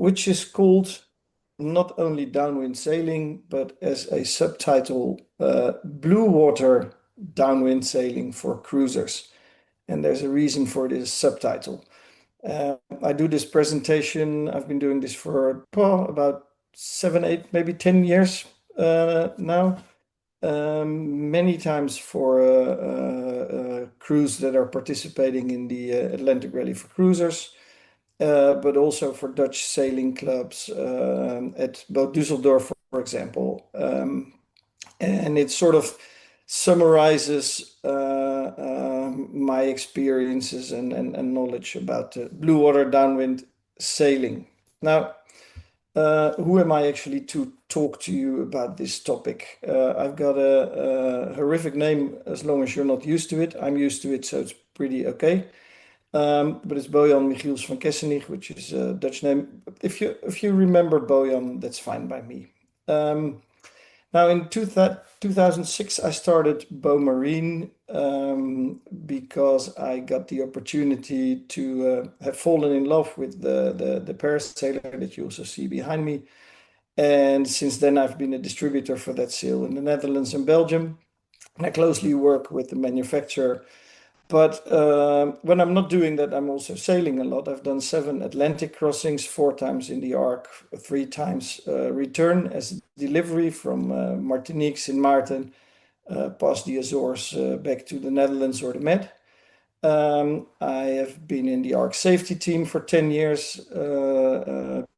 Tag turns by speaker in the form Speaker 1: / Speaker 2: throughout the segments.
Speaker 1: which is called not only Downwind Sailing, but as a subtitle, Bluewater Downwind Sailing for Cruisers. And there's a reason for this subtitle. I do this presentation, I've been doing this for about 7, 8, maybe 10 years now. Many times for crews that are participating in the Atlantic Rally for Cruisers, but also for Dutch sailing clubs at both Düsseldorf, for example. And it sort of summarizes my experiences and knowledge about Bluewater downwind sailing. Now, who am I actually to talk to you about this topic? I've got a horrific name as long as you're not used to it. I'm used to it, so it's pretty okay. But it's Bojan Michiels van Kessenich, which is a Dutch name. If you remember Bojan, that's fine by me. Now in 2006, I started Bo Marine because I got the opportunity to have fallen in love with the parasailer that you also see behind me. And since then, I've been a distributor for that sail in the Netherlands and Belgium. And I closely work with the manufacturer. But when I'm not doing that, I'm also sailing a lot. I've done 7 Atlantic crossings, 4 times in the Ark, 3 times return as delivery from Martinique, Sint Maarten, past the Azores, back to the Netherlands or the Med. I have been in the Ark safety team for 10 years,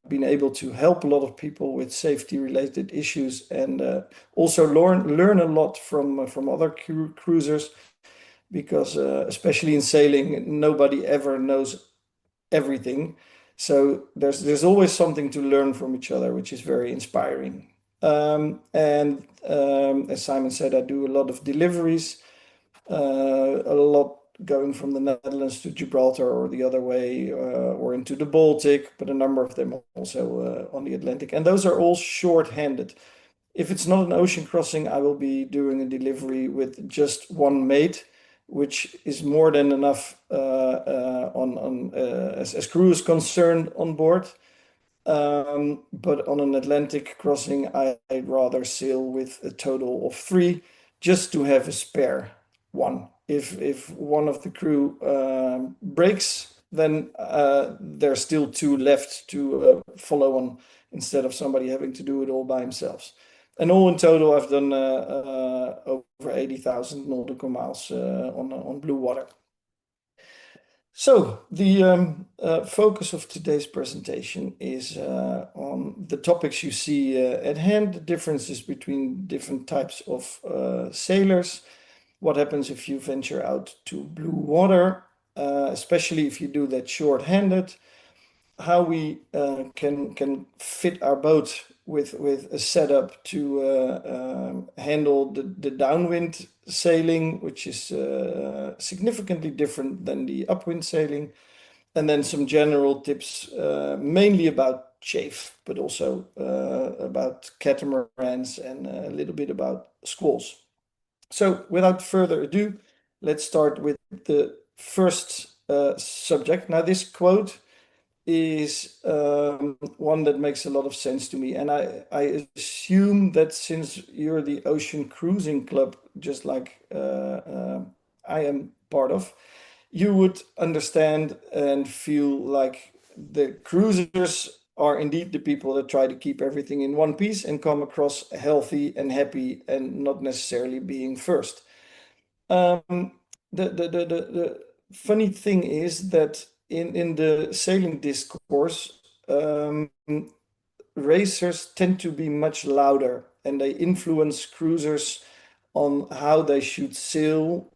Speaker 1: been able to help a lot of people with safety related issues, and also learn a lot from other cruisers. Because especially in sailing, nobody ever knows everything. So there's always something to learn from each other, which is very inspiring. And as Simon said, I do a lot of deliveries, a lot going from the Netherlands to Gibraltar or the other way, or into the Baltic, but a number of them also on the Atlantic. And those are all short-handed. If it's not an ocean crossing, I will be doing a delivery with just one mate, which is more than enough as crew is concerned on board. But on an Atlantic crossing, I'd rather sail with a total of 3, just to have a spare one. If one of the crew breaks, then there's still 2 left to follow on, instead of somebody having to do it all by themselves. And all in total, I've done over 80,000 nautical miles on Bluewater. So the focus of today's presentation is on the topics you see at hand, the differences between different types of sailors, what happens if you venture out to blue water, especially if you do that short-handed, how we can fit our boat with a setup to handle the downwind sailing, which is significantly different than the upwind sailing, and then some general tips, mainly about chafe, but also about catamarans and a little bit about squalls. So without further ado, let's start with the first subject. Now this quote is one that makes a lot of sense to me. And I assume that since you're the Ocean Cruising Club, just like I am part of, you would understand and feel like the cruisers are indeed the people that try to keep everything in one piece and come across healthy and happy and not necessarily being first. The funny thing is that in the sailing discourse, racers tend to be much louder and they influence cruisers on how they should sail,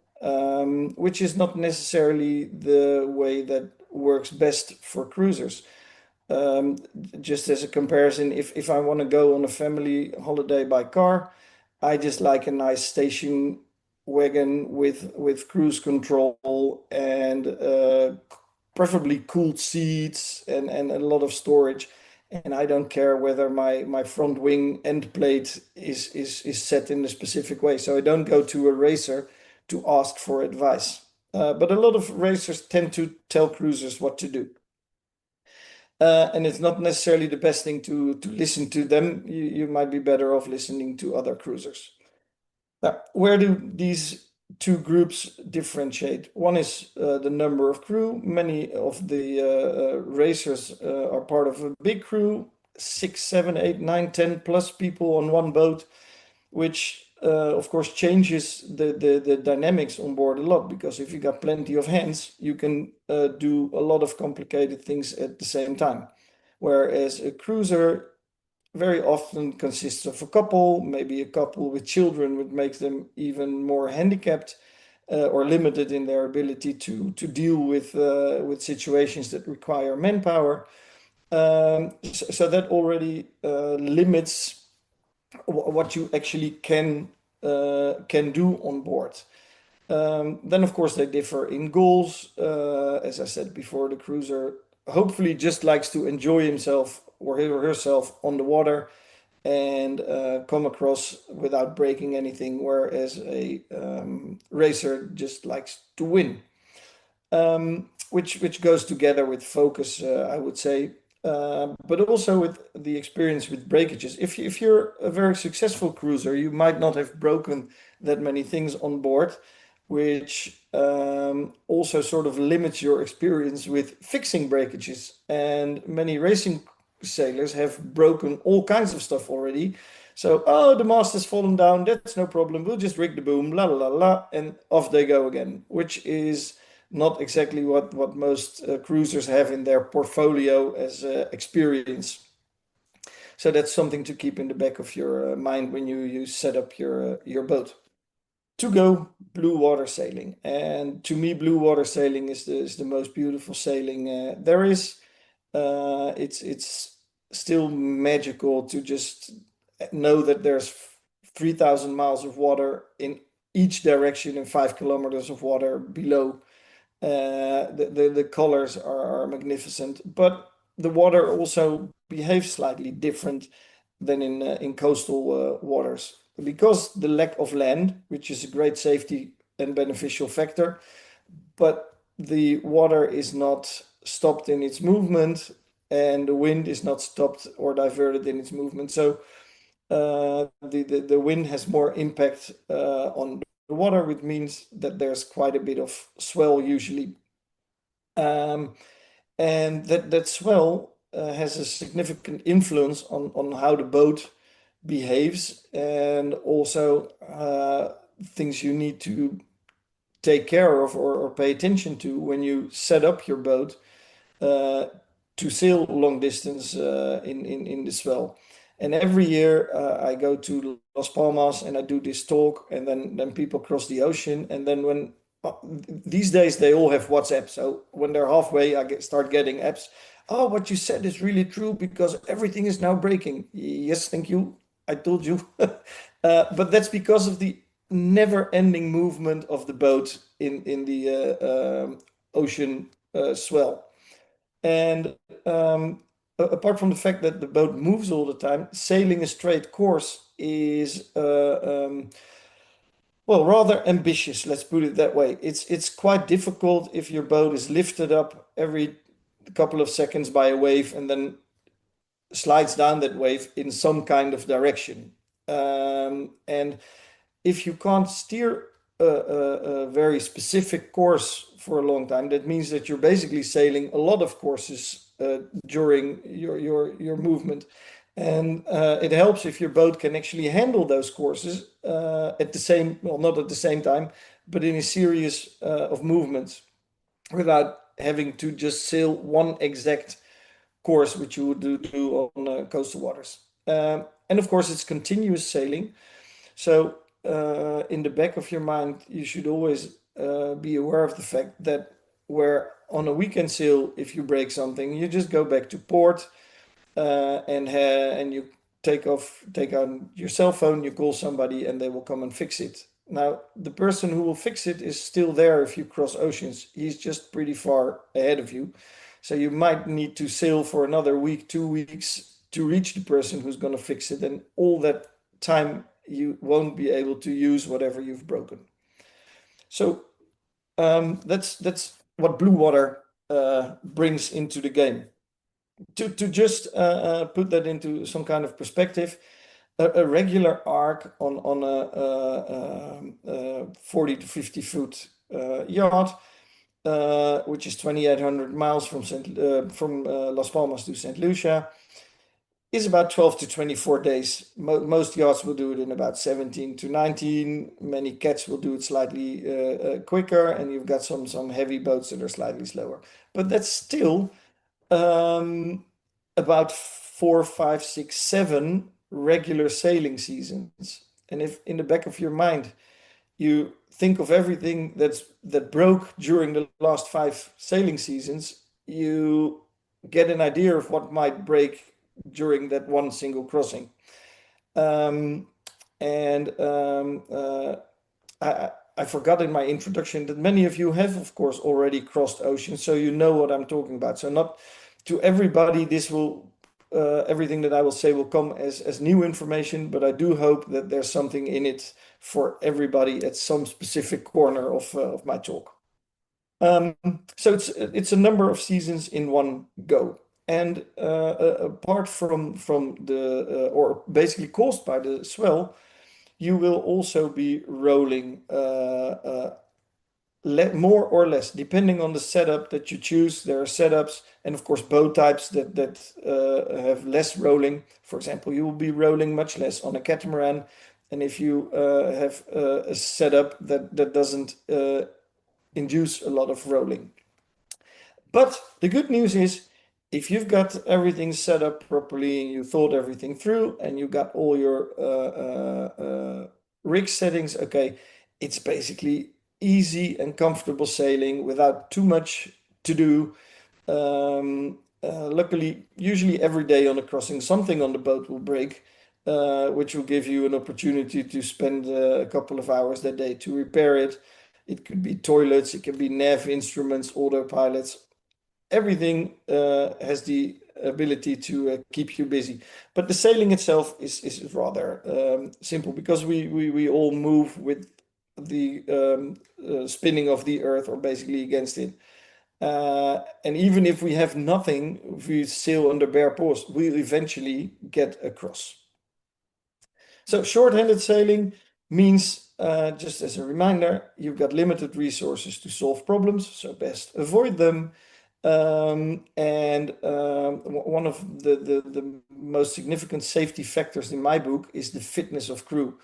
Speaker 1: which is not necessarily the way that works best for cruisers. Just as a comparison, if I want to go on a family holiday by car, I just like a nice station wagon with cruise control and preferably cooled seats and a lot of storage. And I don't care whether my front wing end plate is set in a specific way. So I don't go to a racer to ask for advice. But a lot of racers tend to tell cruisers what to do. And it's not necessarily the best thing to listen to them. You might be better off listening to other cruisers. Now, where do these two groups differentiate? One is the number of crew. Many of the racers are part of a big crew, 6, 7, 8, 9, 10 plus people on one boat, which of course changes the dynamics on board a lot, because if you got plenty of hands, you can do a lot of complicated things at the same time. Whereas a cruiser very often consists of a couple, maybe a couple with children, which makes them even more handicapped or limited in their ability to deal with situations that require manpower. So that already limits what you actually can do on board. Then, of course, they differ in goals. As I said before, the cruiser hopefully just likes to enjoy himself or herself on the water and come across without breaking anything, whereas a racer just likes to win, which goes together with focus, I would say, but also with the experience with breakages. If you're a very successful cruiser, you might not have broken that many things on board, which also sort of limits your experience with fixing breakages. And many racing sailors have broken all kinds of stuff already. So, oh, the mast has fallen down, that's no problem. We'll just rig the boom, la la la la, and off they go again, which is not exactly what most cruisers have in their portfolio as experience. So that's something to keep in the back of your mind when you set up your boat. To go blue water sailing, and to me, blue water sailing is the most beautiful sailing there is. It's still magical to just know that there's 3,000 miles of water in each direction and 5 kilometers of water below. The colors are magnificent, but the water also behaves slightly different than in coastal waters, because the lack of land, which is a great safety and beneficial factor, but the water is not stopped in its movement, and the wind is not stopped or diverted in its movement. So the wind has more impact on the water, which means that there's quite a bit of swell usually. And that swell has a significant influence on how the boat behaves, and also things you need to take care of or pay attention to when you set up your boat uh, to sail long distance in the swell. And every year I go to Las Palmas and I do this talk, and then people cross the ocean. And then when these days they all have WhatsApp, so when they're halfway, start getting apps. Oh, what you said is really true because everything is now breaking. Yes, thank you. I told you. But that's because of the never-ending movement of the boat in the ocean swell. And apart from the fact that the boat moves all the time, sailing a straight course is well, rather ambitious, let's put it that way. It's quite difficult if your boat is lifted up every couple of seconds by a wave and then slides down that wave in some kind of direction. And if you can't steer a very specific course for a long time, that means that you're basically sailing a lot of courses during your movement. And it helps if your boat can actually handle those courses at the same, well, not at the same time, but in a series of movements without having to just sail one exact course, which you would do on coastal waters. And of course, it's continuous sailing. So in the back of your mind, you should always be aware of the fact that where on a weekend sail, if you break something, you just go back to port and you take out your cell phone, you call somebody, and they will come and fix it. Now, the person who will fix it is still there if you cross oceans. He's just pretty far ahead of you. So you might need to sail for another week, 2 weeks to reach the person who's going to fix it. And all that time you won't be able to use whatever you've broken. So that's what Bluewater brings into the game. To just put that into some kind of perspective, a regular arc on a 40 to 50 foot yacht, which is 2,800 miles from Las Palmas to St. Lucia, is about 12 to 24 days. Most yachts will do it in about 17 to 19. Many cats will do it slightly quicker, and you've got some heavy boats that are slightly slower. But that's still about 4, 5, 6, 7 regular sailing seasons. And if in the back of your mind you think of everything that broke during the last 5 sailing seasons, you get an idea of what might break during that one single crossing. Um, and I forgot in my introduction that many of you have, of course, already crossed oceans, so you know what I'm talking about. So not to everybody, everything that I will say will come as new information, but I do hope that there's something in it for everybody at some specific corner of my talk. Um, so it's a number of seasons in one go. And apart from the or basically caused by the swell, you will also be rolling more or less, depending on the setup that you choose. There are setups and of course boat types that have less rolling. For example, you will be rolling much less on a catamaran. And if you have a setup that doesn't induce a lot of rolling. But the good news is, if you've got everything set up properly and you thought everything through and you got all your rig settings, okay, it's basically easy and comfortable sailing without too much to do. Luckily, usually every day on a crossing, something on the boat will break, which will give you an opportunity to spend a couple of hours that day to repair it. It could be toilets, it can be nav instruments, autopilots. Everything has the ability to keep you busy. But the sailing itself is rather simple because we all move with the spinning of the earth or basically against it. And even if we have nothing, if we sail under bare paws, we'll eventually get across. So short-handed sailing means, just as a reminder, you've got limited resources to solve problems, so best avoid them. One of the most significant safety factors in my book is the fitness of crew.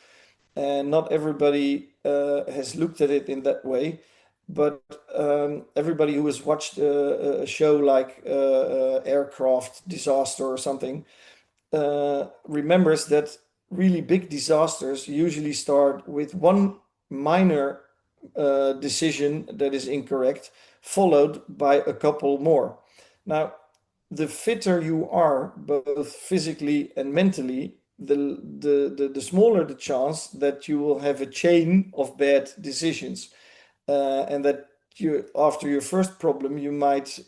Speaker 1: And not everybody has looked at it in that way, but everybody who has watched a show like Aircraft Disaster or something remembers that really big disasters usually start with one minor decision that is incorrect, followed by a couple more. Now, the fitter you are, both physically and mentally, the smaller the chance that you will have a chain of bad decisions. And that after your first problem, you might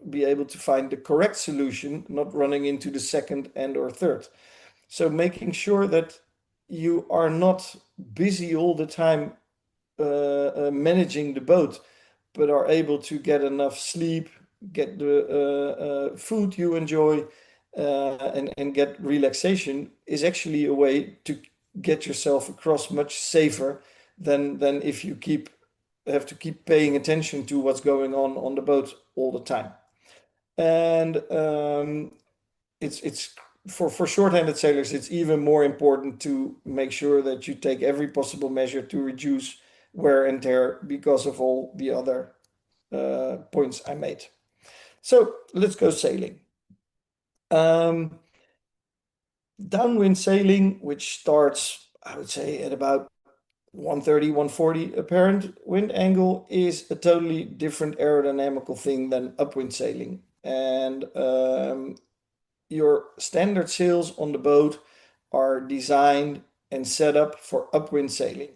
Speaker 1: be able to find the correct solution, not running into the second and or third. So making sure that you are not busy all the time managing the boat, but are able to get enough sleep, get the food you enjoy, and get relaxation is actually a way to get yourself across much safer than if you have to keep paying attention to what's going on the boat all the time. And it's for short-handed sailors, it's even more important to make sure that you take every possible measure to reduce wear and tear because of all the other points I made. So let's go sailing. Downwind sailing, which starts, I would say, at about 130, 140 apparent wind angle, is a totally different aerodynamical thing than upwind sailing. And your standard sails on the boat are designed and set up for upwind sailing,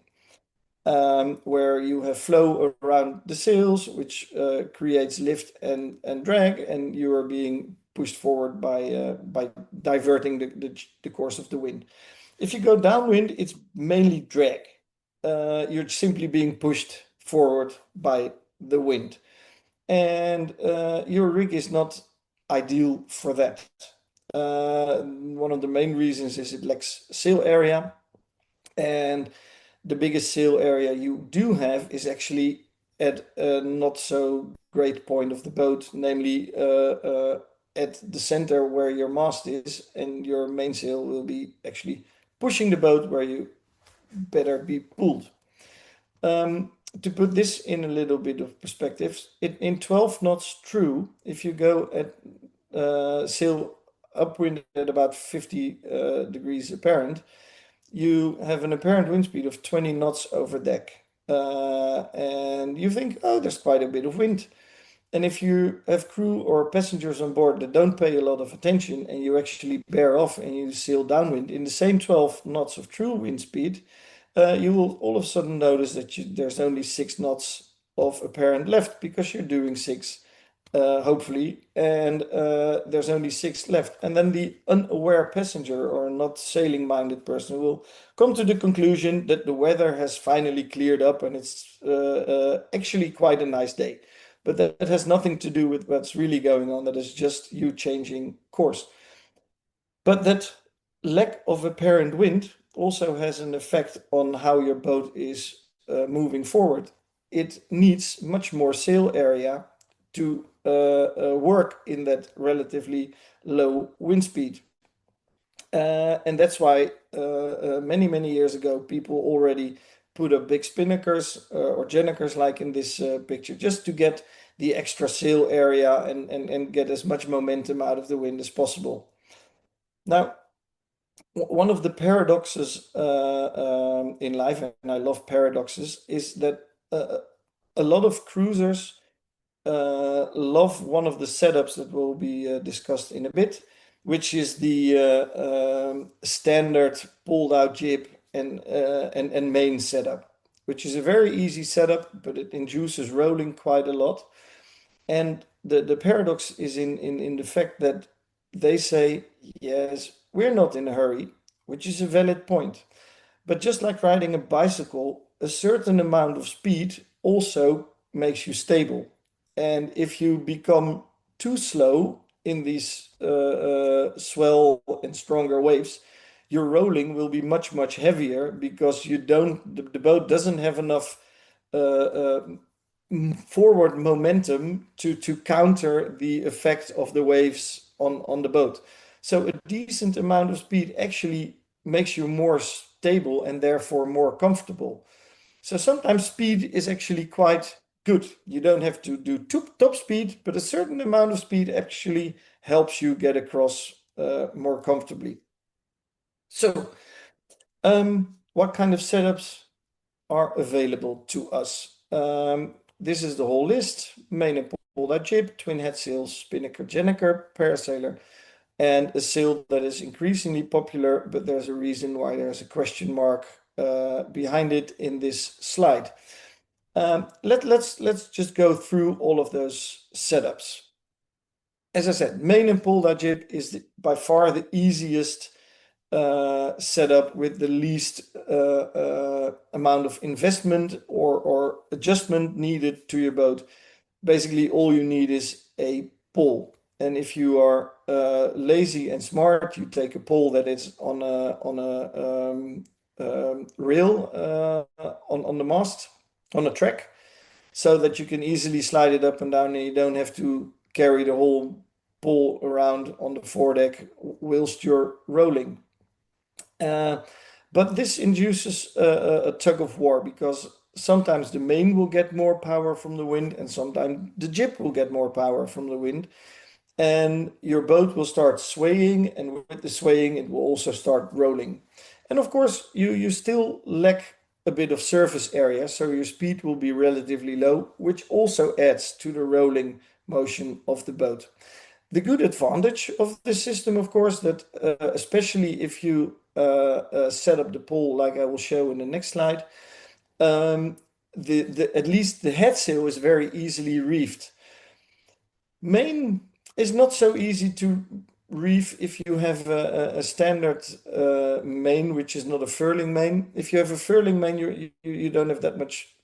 Speaker 1: where you have flow around the sails, which creates lift and drag, and you are being pushed forward by diverting the course of the wind. If you go downwind, it's mainly drag. You're simply being pushed forward by the wind. And your rig is not ideal for that. One of the main reasons is it lacks sail area, and the biggest sail area you do have is actually at a not so great point of the boat, namely at the center where your mast is, and your mainsail will be actually pushing the boat where you better be pulled. To put this in a little bit of perspective, in 12 knots true, if you go at sail upwind at about 50 degrees apparent, you have an apparent wind speed of 20 knots over deck. And you think, oh, there's quite a bit of wind. And if you have crew or passengers on board that don't pay a lot of attention and you actually bear off and you sail downwind in the same 12 knots of true wind speed, you will all of a sudden notice that there's only 6 knots of apparent left because you're doing 6, hopefully, and there's only 6 left. And then the unaware passenger or not sailing minded person will come to the conclusion that the weather has finally cleared up and it's actually quite a nice day. But that has nothing to do with what's really going on. That is just you changing course. But that lack of apparent wind also has an effect on how your boat is moving forward. It needs much more sail area to work in that relatively low wind speed. And that's why many years ago, people already put up big spinnakers or jennakers like in this picture, just to get the extra sail area and get as much momentum out of the wind as possible. Now, one of the paradoxes in life, and I love paradoxes, is that a lot of cruisers love one of the setups that will be discussed in a bit, which is the standard pulled out jib and main setup, which is a very easy setup, but it induces rolling quite a lot. And the paradox is in the fact that they say, yes, we're not in a hurry, which is a valid point. But just like riding a bicycle, a certain amount of speed also makes you stable. And if you become too slow in these swell and stronger waves, your rolling will be much heavier because the boat doesn't have enough forward momentum to counter the effect of the waves on the boat. So a decent amount of speed actually makes you more stable and therefore more comfortable. So sometimes speed is actually quite good. You don't have to do top speed, but a certain amount of speed actually helps you get across more comfortably. So, what kind of setups are available to us? This is the whole list: main and pulled out jib, twin head sails, spinnaker, jennaker, parasailer, and a sail that is increasingly popular, but there's a reason why there's a question mark behind it in this slide. Let's just go through all of those setups. As I said, main and pulled out jib is by far the easiest setup with the least amount of investment or adjustment needed to your boat. Basically, all you need is a pole. And if you are lazy and smart, you take a pole that is on a rail on the mast, on a track, so that you can easily slide it up and down and you don't have to carry the whole pole around on the foredeck whilst you're rolling. But this induces a tug of war because sometimes the main will get more power from the wind and sometimes the jib will get more power from the wind. And your boat will start swaying, and with the swaying, it will also start rolling. And of course, you still lack a bit of surface area, so your speed will be relatively low, which also adds to the rolling motion of the boat. The good advantage of this system, of course, that especially if you set up the pole like I will show in the next slide, at least the head sail is very easily reefed. Main is not so easy to reef if you have a standard main, which is not a furling main. If you have a furling main, you don't have that much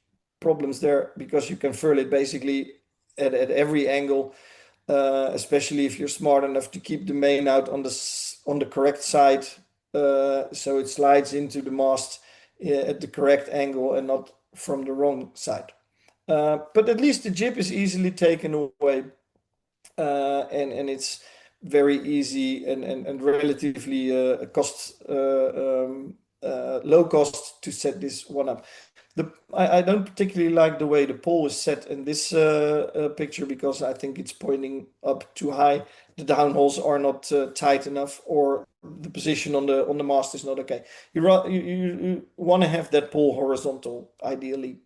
Speaker 1: problems there because you can furl it basically at every angle. especially if you're smart enough to keep the main out on the correct side, so it slides into the mast at the correct angle and not from the wrong side. But at least the jib is easily taken away, and it's very easy and relatively low cost to set this one up. I don't particularly like the way the pole is set in this picture, because I think it's pointing up too high. The downholes are not tight enough, or the position on the mast is not okay. You want to have that pole horizontal, ideally.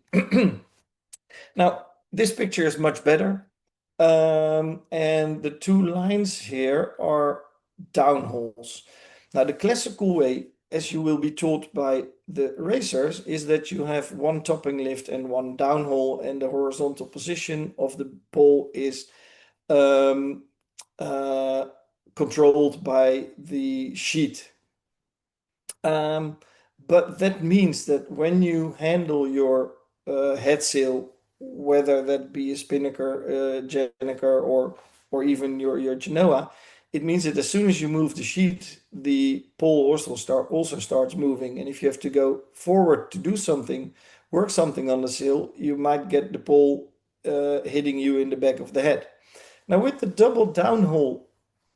Speaker 1: Now, this picture is much better. And the two lines here are downholes. Now, the classical way, as you will be taught by the racers, is that you have one topping lift and one downhole, and the horizontal position of the pole is um, uh, controlled by the sheet. But that means that when you handle your head sail, whether that be a spinnaker, Jenniker, or even your Genoa, it means that as soon as you move the sheet, the pole also starts moving. And if you have to go forward to do something, work something on the sail, you might get the pole hitting you in the back of the head. Now, with the double downhole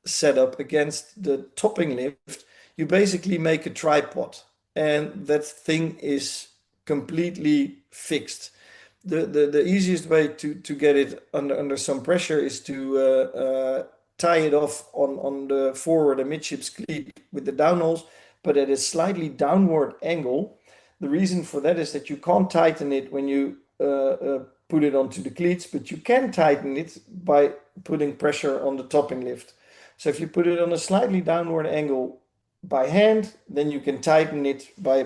Speaker 1: setup against the topping lift, you basically make a tripod, and that thing is completely fixed. The easiest way to get it under some pressure is to tie it off on the forward and midships cleat with the downholes, but at a slightly downward angle. The reason for that is that you can't tighten it when you put it onto the cleats, but you can tighten it by putting pressure on the topping lift. So if you put it on a slightly downward angle by hand, then you can tighten it by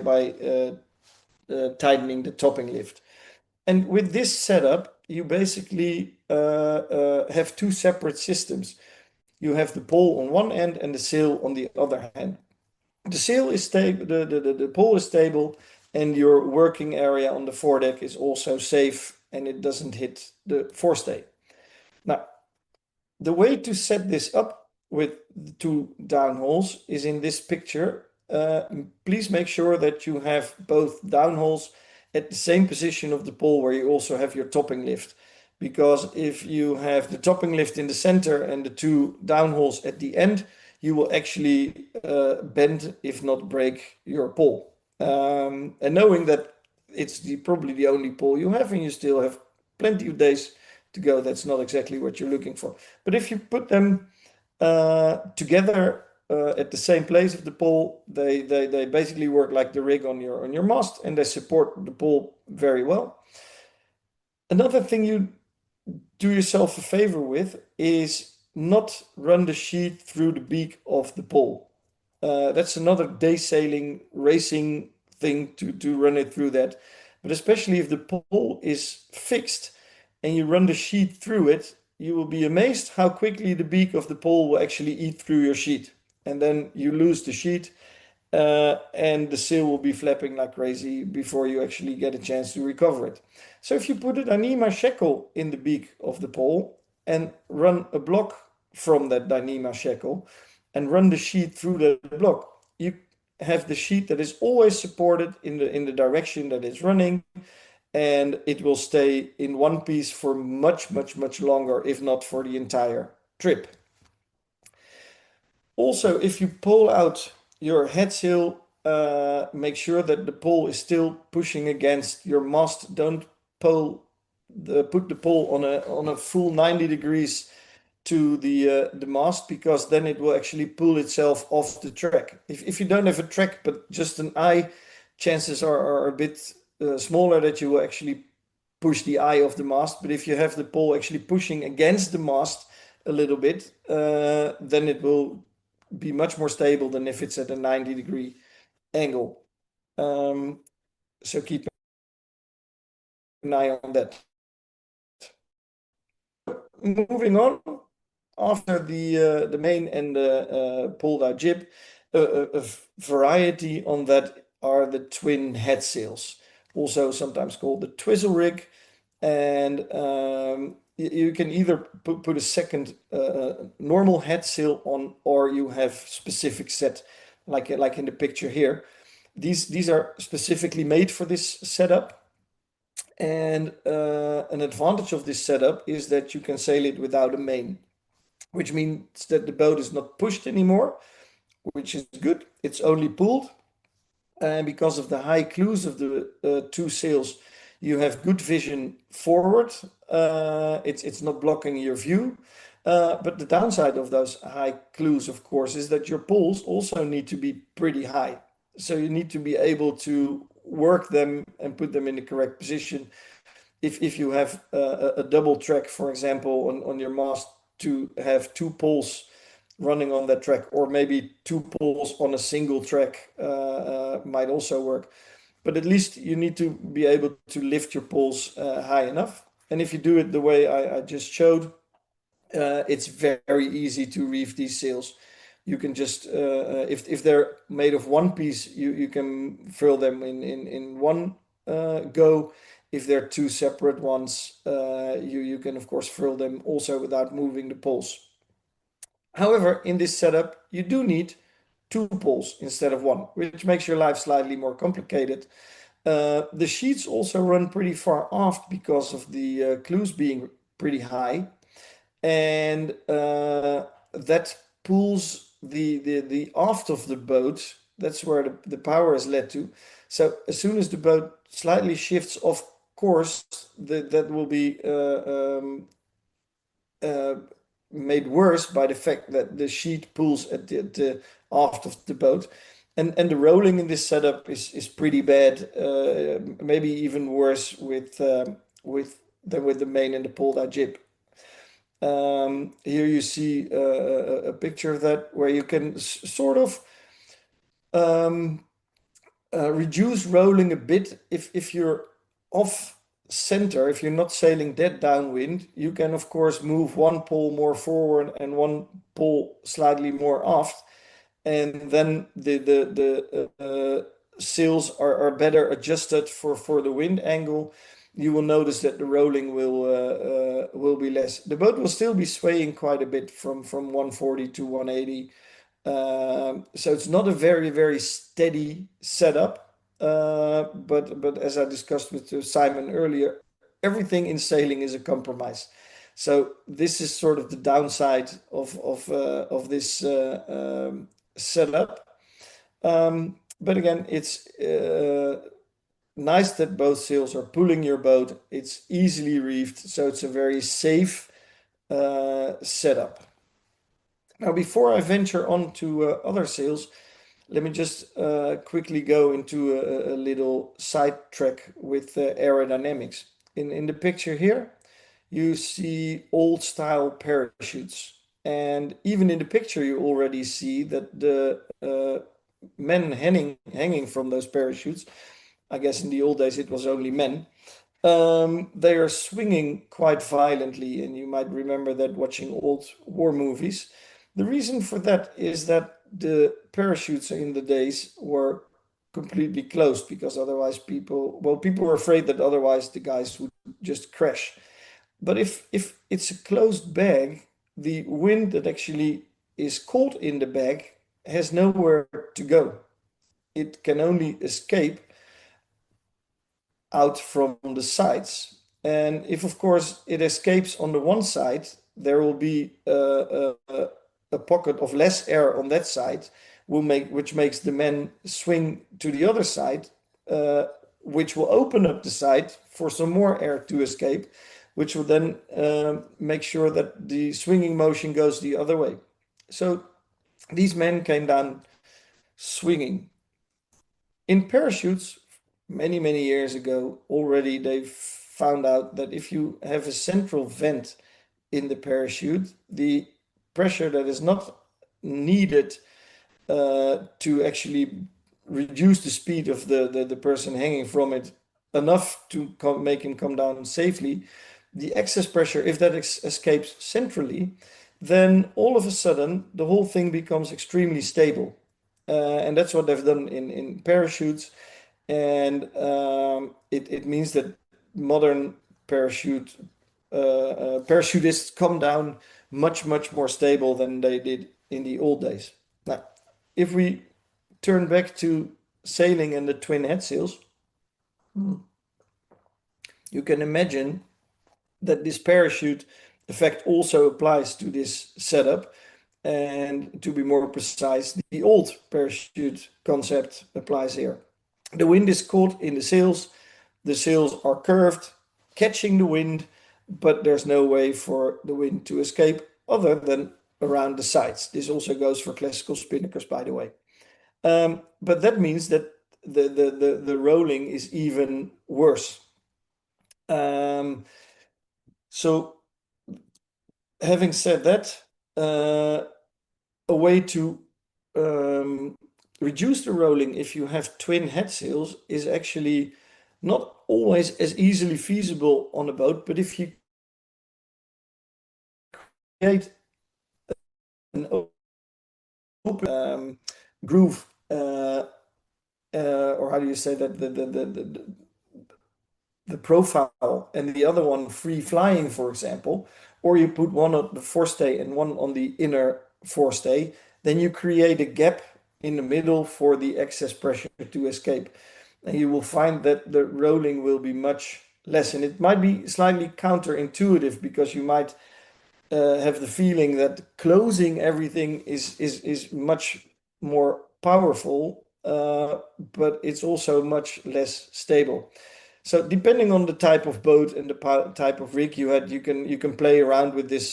Speaker 1: tightening the topping lift. And with this setup, you basically have two separate systems. You have the pole on one end and the sail on the other hand. The sail is stable, the pole is stable, and your working area on the foredeck is also safe, and it doesn't hit the forestay. Now, the way to set this up with the two downholes is in this picture. Please make sure that you have both downholes at the same position of the pole where you also have your topping lift. Because if you have the topping lift in the center and the two downholes at the end, you will actually bend, if not break, your pole. And knowing that it's probably the only pole you have, and you still have plenty of days to go, that's not exactly what you're looking for. But if you put them together at the same place of the pole, they basically work like the rig on your mast, and they support the pole very well. Another thing you do yourself a favor with is not run the sheet through the beak of the pole. That's another day sailing racing thing to run it through that. But especially if the pole is fixed and you run the sheet through it, you will be amazed how quickly the beak of the pole will actually eat through your sheet. And then you lose the sheet, and the sail will be flapping like crazy before you actually get a chance to recover it. So if you put a Dyneema shackle in the beak of the pole and run a block from that Dyneema shackle and run the sheet through the block, you have the sheet that is always supported in the direction that it's running, and it will stay in one piece for much, much, much longer, if not for the entire trip. Also, if you pull out your head sail, make sure that the pole is still pushing against your mast. Don't put the pole on a full 90 degrees to the mast, because then it will actually pull itself off the track. If you don't have a track but just an eye, chances are a bit smaller that you will actually push the eye of the mast. But if you have the pole actually pushing against the mast a little bit, then it will be much more stable than if it's at a 90-degree angle. So keep an eye on that. Moving on, after the main and the pulled out jib, a variety on that are the twin head sails, also sometimes called the twizzle rig. And you can either put a second normal head sail on, or you have specific set, like in the picture here. These are specifically made for this setup. And an advantage of this setup is that you can sail it without a main, which means that the boat is not pushed anymore, which is good. It's only pulled. And because of the high clews of the two sails, you have good vision forward. It's not blocking your view. But the downside of those high clews, of course, is that your poles also need to be pretty high. So you need to be able to work them and put them in the correct position. If you have a double track, for example, on your mast, to have two poles running on that track, or maybe two poles on a single track might also work. But at least you need to be able to lift your poles high enough. And if you do it the way I just showed, it's very easy to reef these sails. You can just, if they're made of one piece, you can fill them in one go. If they're two separate ones, you can of course fill them also without moving the poles. However, in this setup, you do need two poles instead of one, which makes your life slightly more complicated. The sheets also run pretty far aft because of the clews being pretty high, and that pulls the aft of the boat. That's where the power is led to. So as soon as the boat slightly shifts off course, that will be made worse by the fact that the sheet pulls at the aft of the boat. And the rolling in this setup is pretty bad, maybe even worse than with the main and the pulled out jib. Here you see a picture of that where you can sort of reduce rolling a bit. If you're off center, if you're not sailing that downwind, you can of course move one pole more forward and one pole slightly more aft, and then the sails are better adjusted for the wind angle. You will notice that the rolling will be less. The boat will still be swaying quite a bit from 140 to 180. So it's not a very steady setup. But as I discussed with Simon earlier, everything in sailing is a compromise. So this is sort of the downside of this setup. But again, it's nice that both sails are pulling your boat. It's easily reefed, so it's a very safe setup. Now, before I venture on to other sails, let me just quickly go into a little sidetrack with aerodynamics. In the picture here, you see old style parachutes. And even in the picture, you already see that the men hanging from those parachutes, I guess in the old days it was only men, they are swinging quite violently, and you might remember that watching old war movies. The reason for that is that the parachutes in the days were completely closed, because otherwise people were afraid that otherwise the guys would just crash. But if it's a closed bag, the wind that actually is caught in the bag has nowhere to go. It can only escape out from the sides. And if, of course, it escapes on the one side, there will be a pocket of less air on that side, which makes the men swing to the other side, which will open up the side for some more air to escape, which will then make sure that the swinging motion goes the other way. So these men came down swinging. In parachutes, many years ago already, they found out that if you have a central vent in the parachute, the pressure that is not needed to actually reduce the speed of the person hanging from it enough to make him come down safely, the excess pressure, if that escapes centrally, then all of a sudden the whole thing becomes extremely stable. And that's what they've done in parachutes. And it means that modern parachute parachutists come down much, much more stable than they did in the old days. Now, if we turn back to sailing and the twin head sails, you can imagine that this parachute effect also applies to this setup. And to be more precise, the old parachute concept applies here. The wind is caught in the sails are curved, catching the wind, but there's no way for the wind to escape other than around the sides. This also goes for classical spinnakers, by the way. But that means that the rolling is even worse. So having said that, a way to reduce the rolling if you have twin head sails is actually not always as easily feasible on a boat, but if you create an open groove, or how do you say that, the profile and the other one free flying, for example, or you put one on the forestay and one on the inner forestay, then you create a gap in the middle for the excess pressure to escape. And you will find that the rolling will be much less. And it might be slightly counterintuitive because you might have the feeling that closing everything is much more powerful, but it's also much less stable. So depending on the type of boat and the type of rig you had, you can play around with this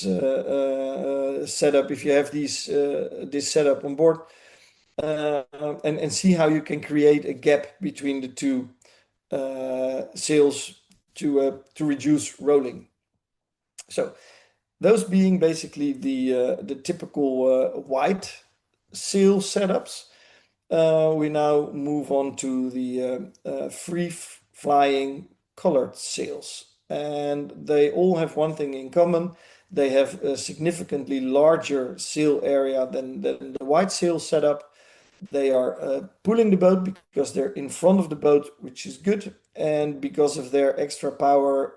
Speaker 1: setup if you have this setup on board, and see how you can create a gap between the two sails to reduce rolling. So those being basically the typical white sail setups. We now move on to the free flying colored sails, and they all have one thing in common. They have a significantly larger sail area than the white sail setup. They are pulling the boat because they're in front of the boat, which is good, and because of their extra power,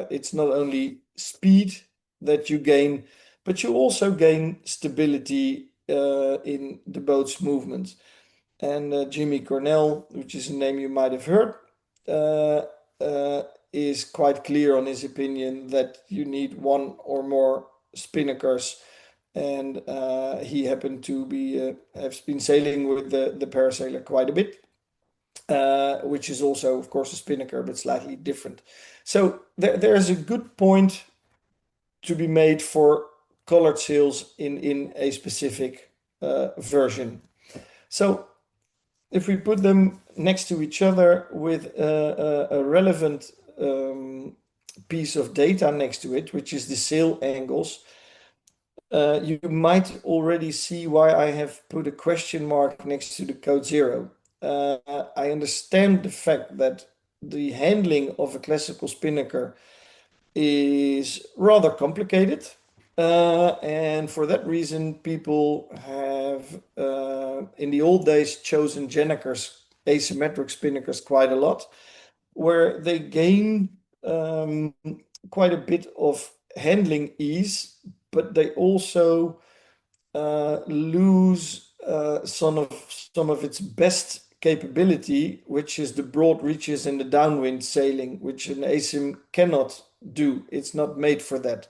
Speaker 1: it's not only speed that you gain, but you also gain stability in the boat's movement. And Jimmy Cornell, which is a name you might have heard, is quite clear on his opinion that you need one or more spinnakers. And he happened to be have been sailing with the parasailer quite a bit, which is also, of course, a spinnaker, but slightly different. So there's a good point to be made for colored sails in a specific version. So if we put them next to each other with a relevant piece of data next to it, which is the sail angles, you might already see why I have put a question mark next to the code 0. I understand the fact that the handling of a classical spinnaker is rather complicated. And for that reason, people have, in the old days, chosen Jennekers, asymmetric spinnakers, quite a lot, where they gain quite a bit of handling ease, but they also lose some of its best capability, which is the broad reaches and the downwind sailing, which an asym cannot do. It's not made for that.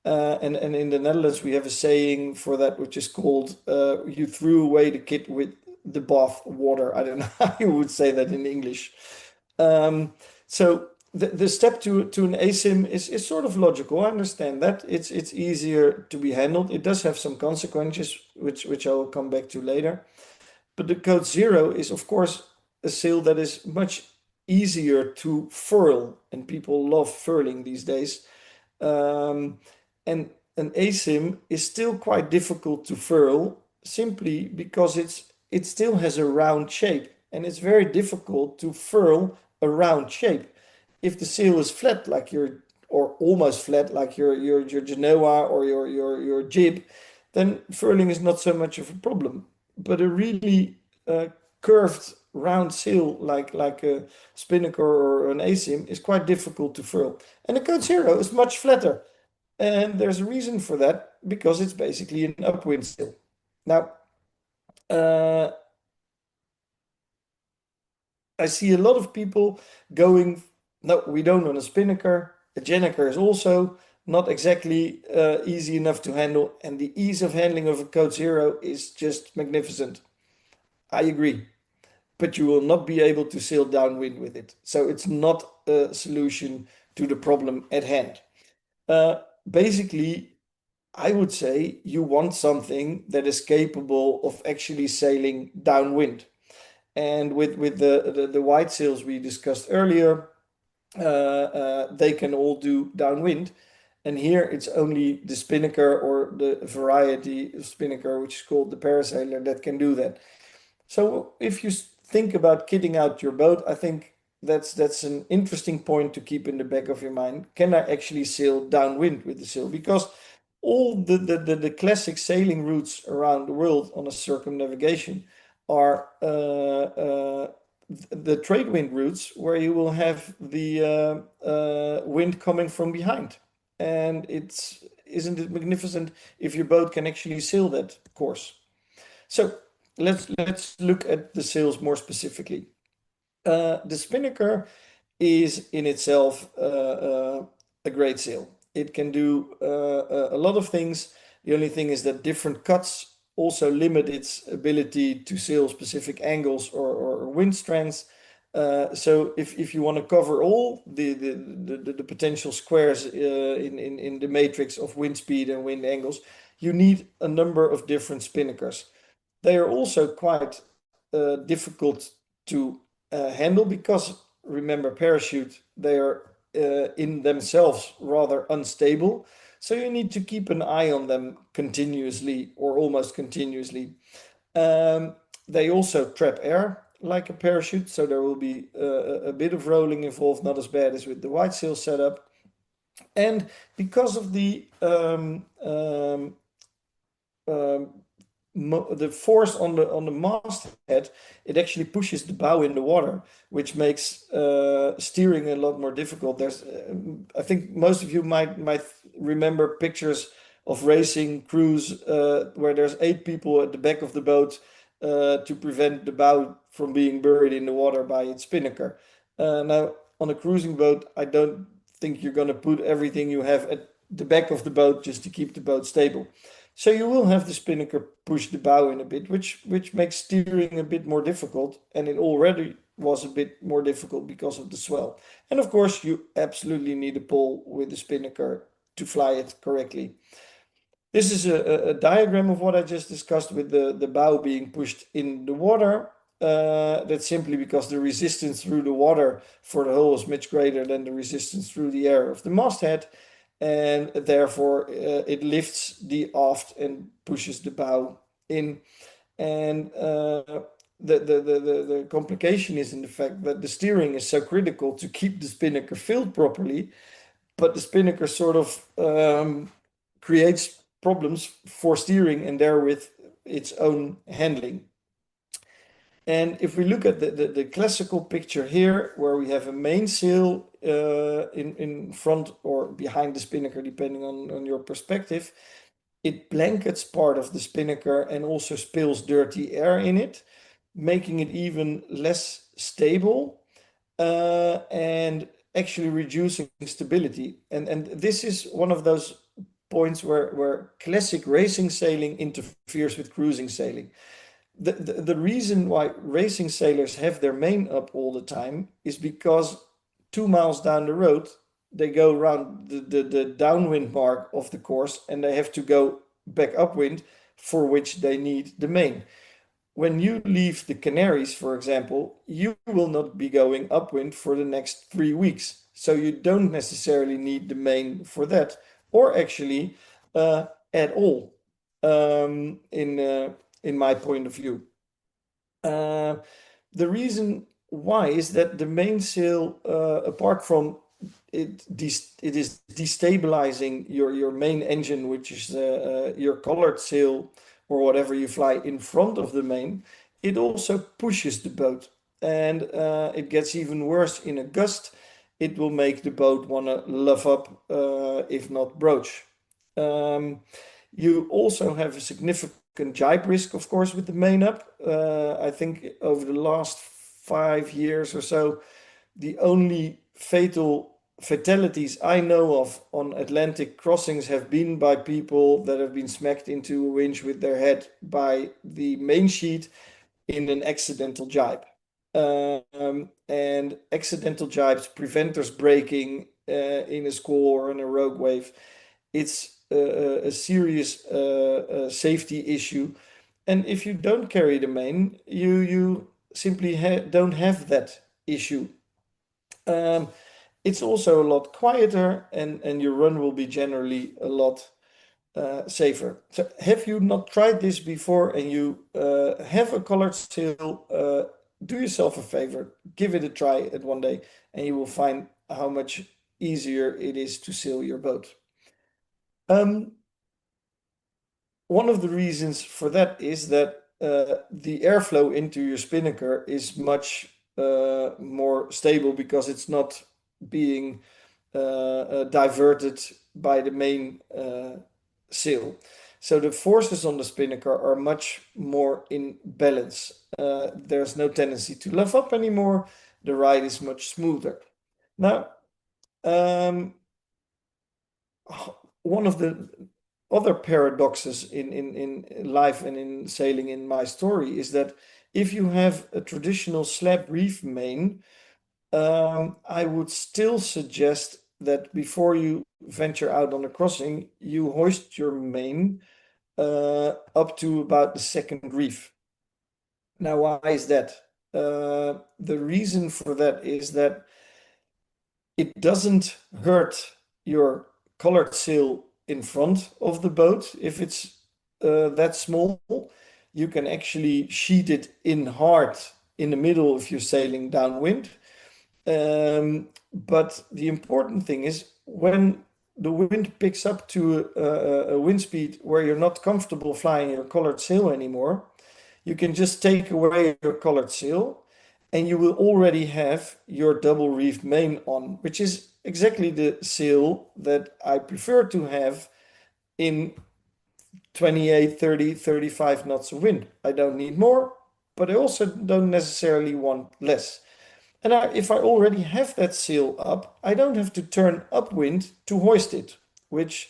Speaker 1: And in the Netherlands, we have a saying for that, which is called you threw away the kid with the bath water. I don't know how you would say that in English. So the step to an asym is sort of logical. I understand that. It's easier to be handled. It does have some consequences, which I will come back to later. But the code 0 is, of course, a sail that is much easier to furl, and people love furling these days. And an asym is still quite difficult to furl simply because it still has a round shape, and it's very difficult to furl a round shape. If the sail is flat or almost flat like your Genoa or your jib, then furling is not so much of a problem. But a really curved round sail like a spinnaker or an ASIM is quite difficult to furl. And the Code Zero is much flatter. And there's a reason for that, because it's basically an upwind sail. Now, I see a lot of people going, no, we don't want a spinnaker. A gennaker is also not exactly easy enough to handle. And the ease of handling of a Code Zero is just magnificent. I agree. But you will not be able to sail downwind with it. So it's not a solution to the problem at hand. Basically, I would say you want something that is capable of actually sailing downwind. And with the white sails we discussed earlier, they can all do downwind. And here it's only the spinnaker or the variety of spinnaker, which is called the parasailer, that can do that. So if you think about kitting out your boat, I think that's an interesting point to keep in the back of your mind. Can I actually sail downwind with the sail? Because all the classic sailing routes around the world on a circumnavigation are the trade wind routes, where you will have the wind coming from behind. And isn't it magnificent if your boat can actually sail that course? So let's look at the sails more specifically. The spinnaker is in itself a great sail. It can do a lot of things. The only thing is that different cuts also limit its ability to sail specific angles or wind strengths. So if you want to cover all the potential squares in the matrix of wind speed and wind angles, you need a number of different spinnakers. They are also quite difficult to handle, because remember, parachute, they are in themselves rather unstable. So you need to keep an eye on them continuously or almost continuously. They also trap air like a parachute, so there will be a bit of rolling involved, not as bad as with the white sail setup. And because of the force on the masthead, it actually pushes the bow in the water, which makes steering a lot more difficult. There's, I think most of you might remember pictures of racing crews where there's 8 people at the back of the boat to prevent the bow from being buried in the water by its spinnaker. Now, on a cruising boat, I don't think you're going to put everything you have at the back of the boat just to keep the boat stable. So you will have the spinnaker push the bow in a bit, which makes steering a bit more difficult, and it already was a bit more difficult because of the swell. And of course, you absolutely need a pole with the spinnaker to fly it correctly. This is a diagram of what I just discussed, with the bow being pushed in the water. That's simply because the resistance through the water for the hull is much greater than the resistance through the air of the masthead. And therefore it lifts the aft and pushes the bow in. And the complication is in the fact that the steering is so critical to keep the spinnaker filled properly, but the spinnaker sort of creates problems for steering and therewith its own handling. And if we look at the classical picture here, where we have a mainsail in front or behind the spinnaker, depending on your perspective, it blankets part of the spinnaker and also spills dirty air in it, making it even less stable and actually reducing stability. And this is one of those points where classic racing sailing interferes with cruising sailing. The reason why racing sailors have their main up all the time is because 2 miles down the road, they go around the downwind mark of the course and they have to go back upwind, for which they need the main. When you leave the Canaries, for example, you will not be going upwind for the next 3 weeks. So you don't necessarily need the main for that, or actually at all, in my point of view. The reason why is that the mainsail, apart from it is destabilizing your main engine, which is your colored sail or whatever you fly in front of the main, it also pushes the boat. and it gets even worse in a gust. It will make the boat want to luff up, if not broach. You also have a significant jibe risk, of course, with the main up. I think over the last 5 years or so, the only fatalities I know of on Atlantic crossings have been by people that have been smacked into a winch with their head by the main sheet in an accidental jibe. And accidental jibes, preventers breaking in a squall or in a rogue wave, it's a serious safety issue. And if you don't carry the main, you simply don't have that issue. It's also a lot quieter, and your run will be generally a lot safer. So have you not tried this before and you have a colored sail? Do yourself a favor, give it a try at one day, and you will find how much easier it is to sail your boat. One of the reasons for that is that the airflow into your spinnaker is much more stable because it's not being diverted by the main sail. So the forces on the spinnaker are much more in balance. There's no tendency to luff up anymore. The ride is much smoother. Now, one of the other paradoxes in life and in sailing in my story is that if you have a traditional slab reef main, I would still suggest that before you venture out on a crossing, you hoist your main up to about the second reef. Now, why is that? The reason for that is that it doesn't hurt your colored sail in front of the boat if it's that small. You can actually sheet it in hard in the middle if you're sailing downwind. But the important thing is when the wind picks up to a wind speed where you're not comfortable flying your colored sail anymore, you can just take away your colored sail and you will already have your double reefed main on, which is exactly the sail that I prefer to have in 28, 30, 35 knots of wind. I don't need more, but I also don't necessarily want less. And if I already have that sail up, I don't have to turn upwind to hoist it, which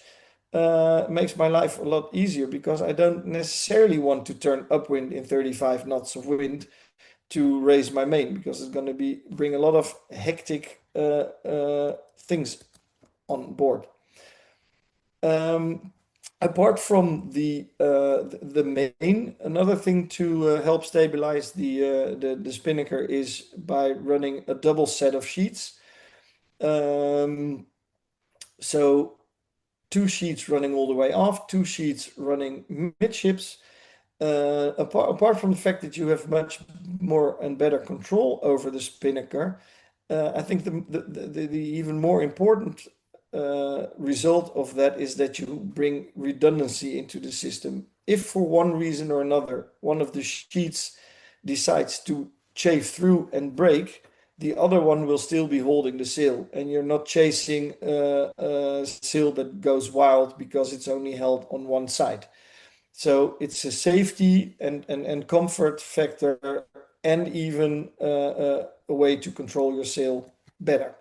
Speaker 1: makes my life a lot easier because I don't necessarily want to turn upwind in 35 knots of wind to raise my main because it's going to bring a lot of hectic things on board. Apart from the main, another thing to help stabilize the spinnaker is by running a double set of sheets. So 2 sheets running all the way off, 2 sheets running midships. Apart from the fact that you have much more and better control over the spinnaker, I think the even more important result of that is that you bring redundancy into the system. If for one reason or another, one of the sheets decides to chafe through and break, the other one will still be holding the sail, and you're not chasing a sail that goes wild because it's only held on one side. So it's a safety and comfort factor, and even a way to control your sail better.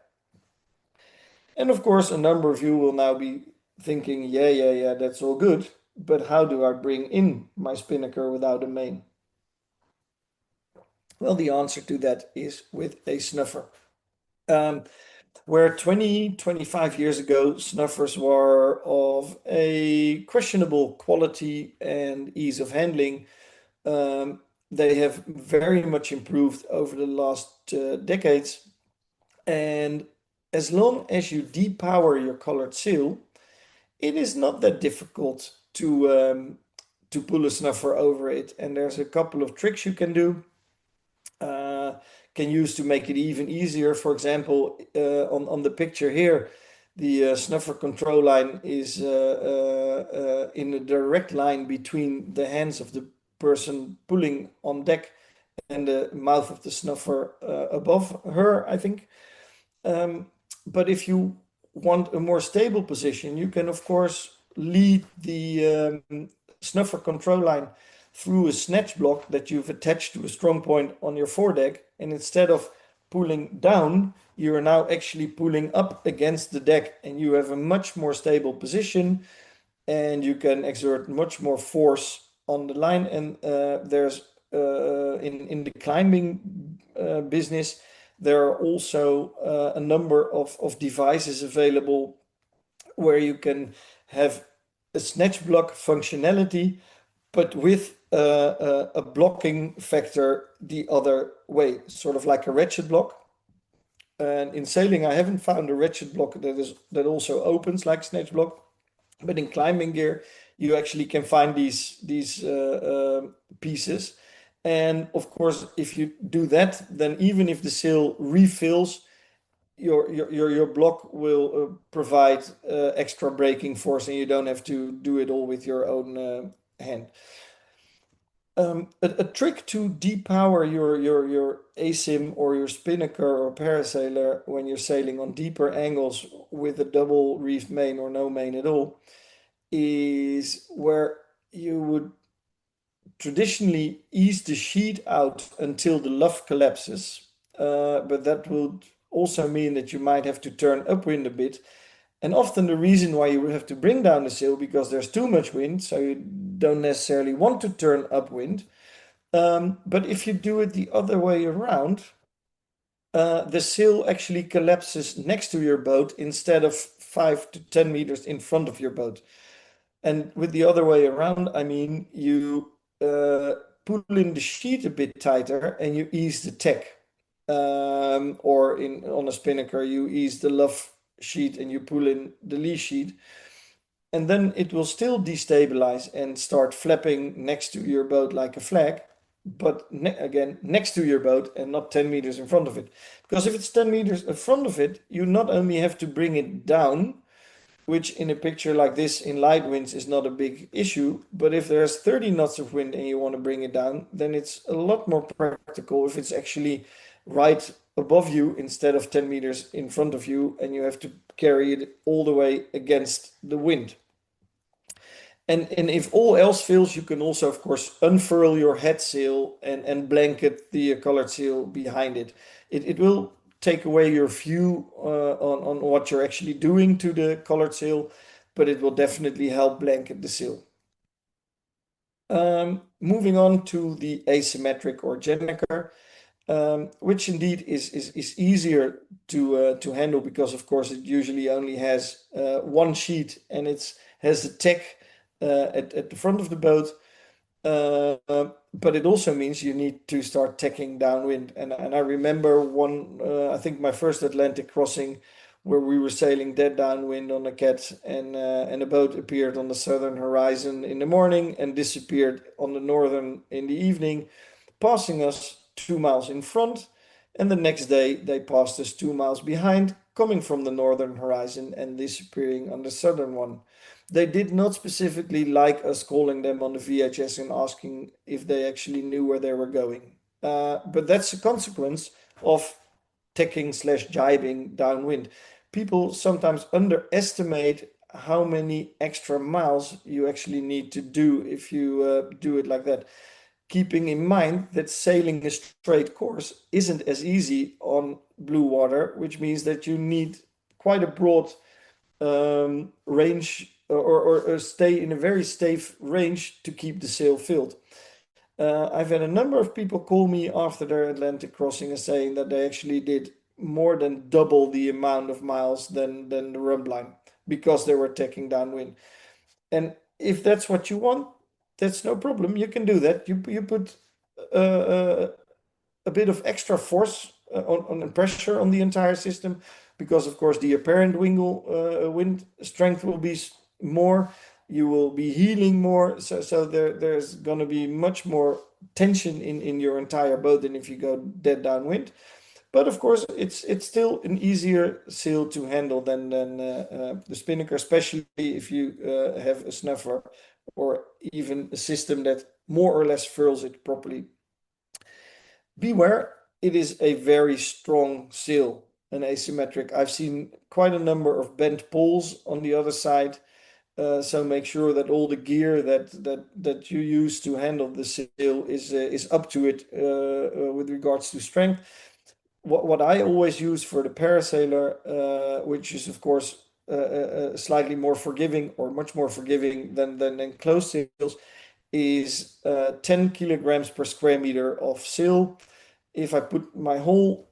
Speaker 1: And of course, a number of you will now be thinking, yeah, that's all good, but how do I bring in my spinnaker without a main? Well, the answer to that is with a snuffer. Where 20, 25 years ago, snuffers were of a questionable quality and ease of handling, they have very much improved over the last decades. And as long as you depower your colored sail, it is not that difficult to pull a snuffer over it. And there's a couple of tricks you can do. Can use to make it even easier. For example, on the picture here, the snuffer control line is in a direct line between the hands of the person pulling on deck and the mouth of the snuffer above her, I think. But if you want a more stable position, you can, of course, lead the snuffer control line through a snatch block that you've attached to a strong point on your foredeck. And instead of pulling down, you are now actually pulling up against the deck, and you have a much more stable position, and you can exert much more force on the line. And there's in the climbing business, there are also a number of devices available where you can have a snatch block functionality, but with a blocking factor the other way, sort of like a ratchet block. And in sailing, I haven't found a ratchet block that also opens like snatch block. But in climbing gear, you actually can find these pieces. And of course, if you do that, then even if the sail refills, your block will provide extra braking force, and you don't have to do it all with your own hand. A trick to depower your ASIM or your spinnaker or parasailer when you're sailing on deeper angles with a double reefed main or no main at all is where you would traditionally ease the sheet out until the luff collapses. But that would also mean that you might have to turn upwind a bit. And often the reason why you have to bring down the sail because there's too much wind, so you don't necessarily want to turn upwind. But if you do it the other way around, the sail actually collapses next to your boat instead of 5 to 10 meters in front of your boat. And with the other way around, I mean, you pull in the sheet a bit tighter and you ease the tack. Or on a spinnaker, you ease the luff sheet and you pull in the lee sheet. And then it will still destabilize and start flapping next to your boat like a flag, but again, next to your boat and not 10 meters in front of it. Because if it's 10 meters in front of it, you not only have to bring it down, which in a picture like this in light winds is not a big issue. But if there's 30 knots of wind and you want to bring it down, then it's a lot more practical if it's actually right above you instead of 10 meters in front of you, and you have to carry it all the way against the wind. And if all else fails, you can also, of course, unfurl your head sail and blanket the colored sail behind it. It will take away your view on what you're actually doing to the colored sail, but it will definitely help blanket the sail. Moving on to the asymmetric or gennaker, which indeed is easier to handle because, of course, it usually only has one sheet and it has a tack at the front of the boat. But it also means you need to start tacking downwind. And I remember I think my first Atlantic crossing where we were sailing dead downwind on a cat, and a boat appeared on the southern horizon in the morning and disappeared on the northern in the evening, passing us 2 miles in front. And the next day they passed us 2 miles behind, coming from the northern horizon and disappearing on the southern one. They did not specifically like us calling them on the VHS and asking if they actually knew where they were going. But that's a consequence of tacking/jibing downwind. People sometimes underestimate how many extra miles you actually need to do if you do it like that. Keeping in mind that sailing a straight course isn't as easy on blue water, which means that you need quite a broad range or stay in a very safe range to keep the sail filled. I've had a number of people call me after their Atlantic crossing and saying that they actually did more than double the amount of miles than the rump line because they were taking downwind. And if that's what you want, that's no problem. You can do that. You put a bit of extra force on pressure on the entire system, because of course the apparent wind strength will be more. You will be heeling more, so there's going to be much more tension in your entire boat than if you go dead downwind. But of course, it's still an easier sail to handle than the spinnaker, especially if you have a snuffer or even a system that more or less furls it properly. Beware, it is a very strong sail, an asymmetric. I've seen quite a number of bent poles on the other side. So make sure that all the gear that you use to handle the sail is up to it with regards to strength. What I always use for the parasailer, which is of course slightly more forgiving or much more forgiving than closed sails, is 10 kilograms per square meter of sail. If I put my whole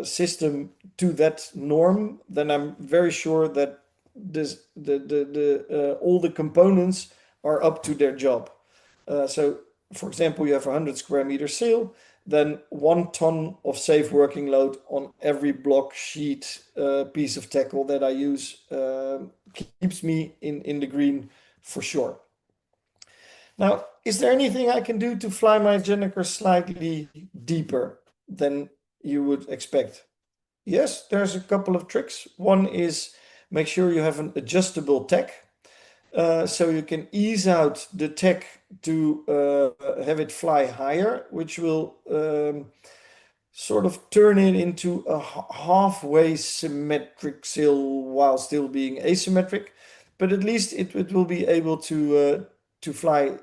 Speaker 1: system to that norm, then I'm very sure that all the components are up to their job. So, for example, you have a 100 square meter sail, then 1 ton of safe working load on every block, sheet, piece of tackle that I use keeps me in the green for sure. Now, is there anything I can do to fly my Gennaker slightly deeper than you would expect? Yes, there's a couple of tricks. One is make sure you have an adjustable tack, so you can ease out the tack to have it fly higher, which will sort of turn it into a halfway symmetric sail while still being asymmetric. But at least it will be able to fly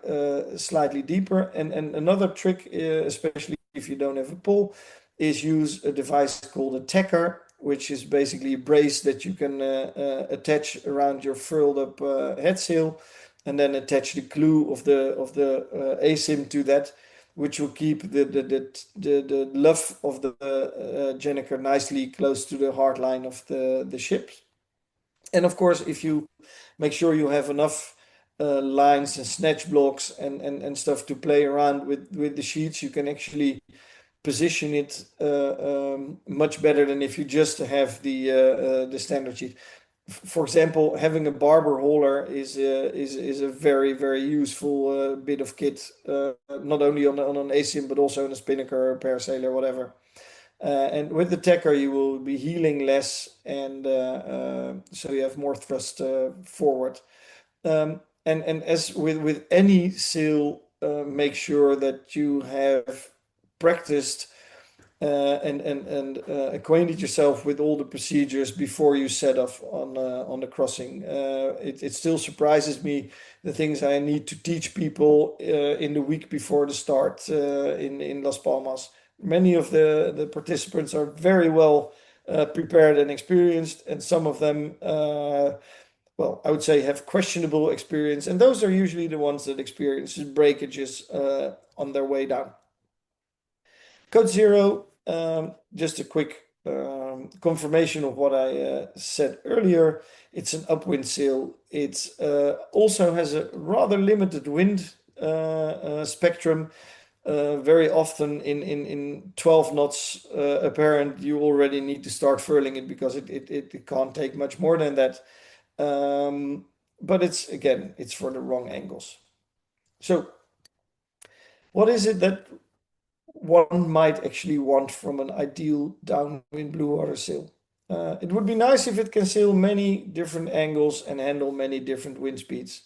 Speaker 1: slightly deeper. And another trick, especially if you don't have a pole, is use a device called a tacker, which is basically a brace that you can attach around your furled up head sail, and then attach the glue of the asym to that, which will keep the luff of the Gennaker nicely close to the hard line of the ship. And of course, if you make sure you have enough lines and snatch blocks and stuff to play around with the sheets, you can actually position it much better than if you just have the standard sheet. For example, having a barber hauler is a very useful bit of kit, not only on an asym but also on a spinnaker, parasailer, whatever. And with the tacker, you will be heeling less, and so you have more thrust forward. And as with any sail, make sure that you have practiced and acquainted yourself with all the procedures before you set off on the crossing. It still surprises me the things I need to teach people in the week before the start in Las Palmas. Many of the participants are very well prepared and experienced, and some of them, well, I would say have questionable experience, and those are usually the ones that experience breakages on their way down. Code zero, just a quick confirmation of what I said earlier. It's an upwind sail. It also has a rather limited wind spectrum. Very often in 12 knots apparent, you already need to start furling it because it can't take much more than that. But it's for the wrong angles. So what is it that one might actually want from an ideal downwind blue water sail? It would be nice if it can sail many different angles and handle many different wind speeds.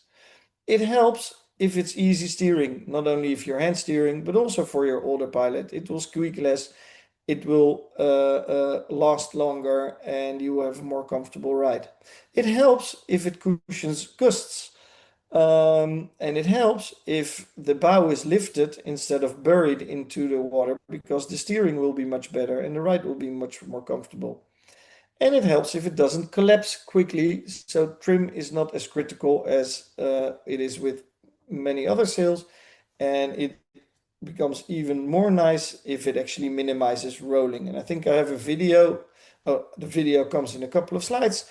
Speaker 1: It helps if it's easy steering, not only if you're hand steering, but also for your autopilot. It will squeak less, it will last longer, and you have a more comfortable ride. It helps if it cushions gusts. And it helps if the bow is lifted instead of buried into the water, because the steering will be much better and the ride will be much more comfortable. And it helps if it doesn't collapse quickly, so trim is not as critical as it is with many other sails, and it becomes even more nice if it actually minimizes rolling. And I think I have a video. Oh, the video comes in a couple of slides.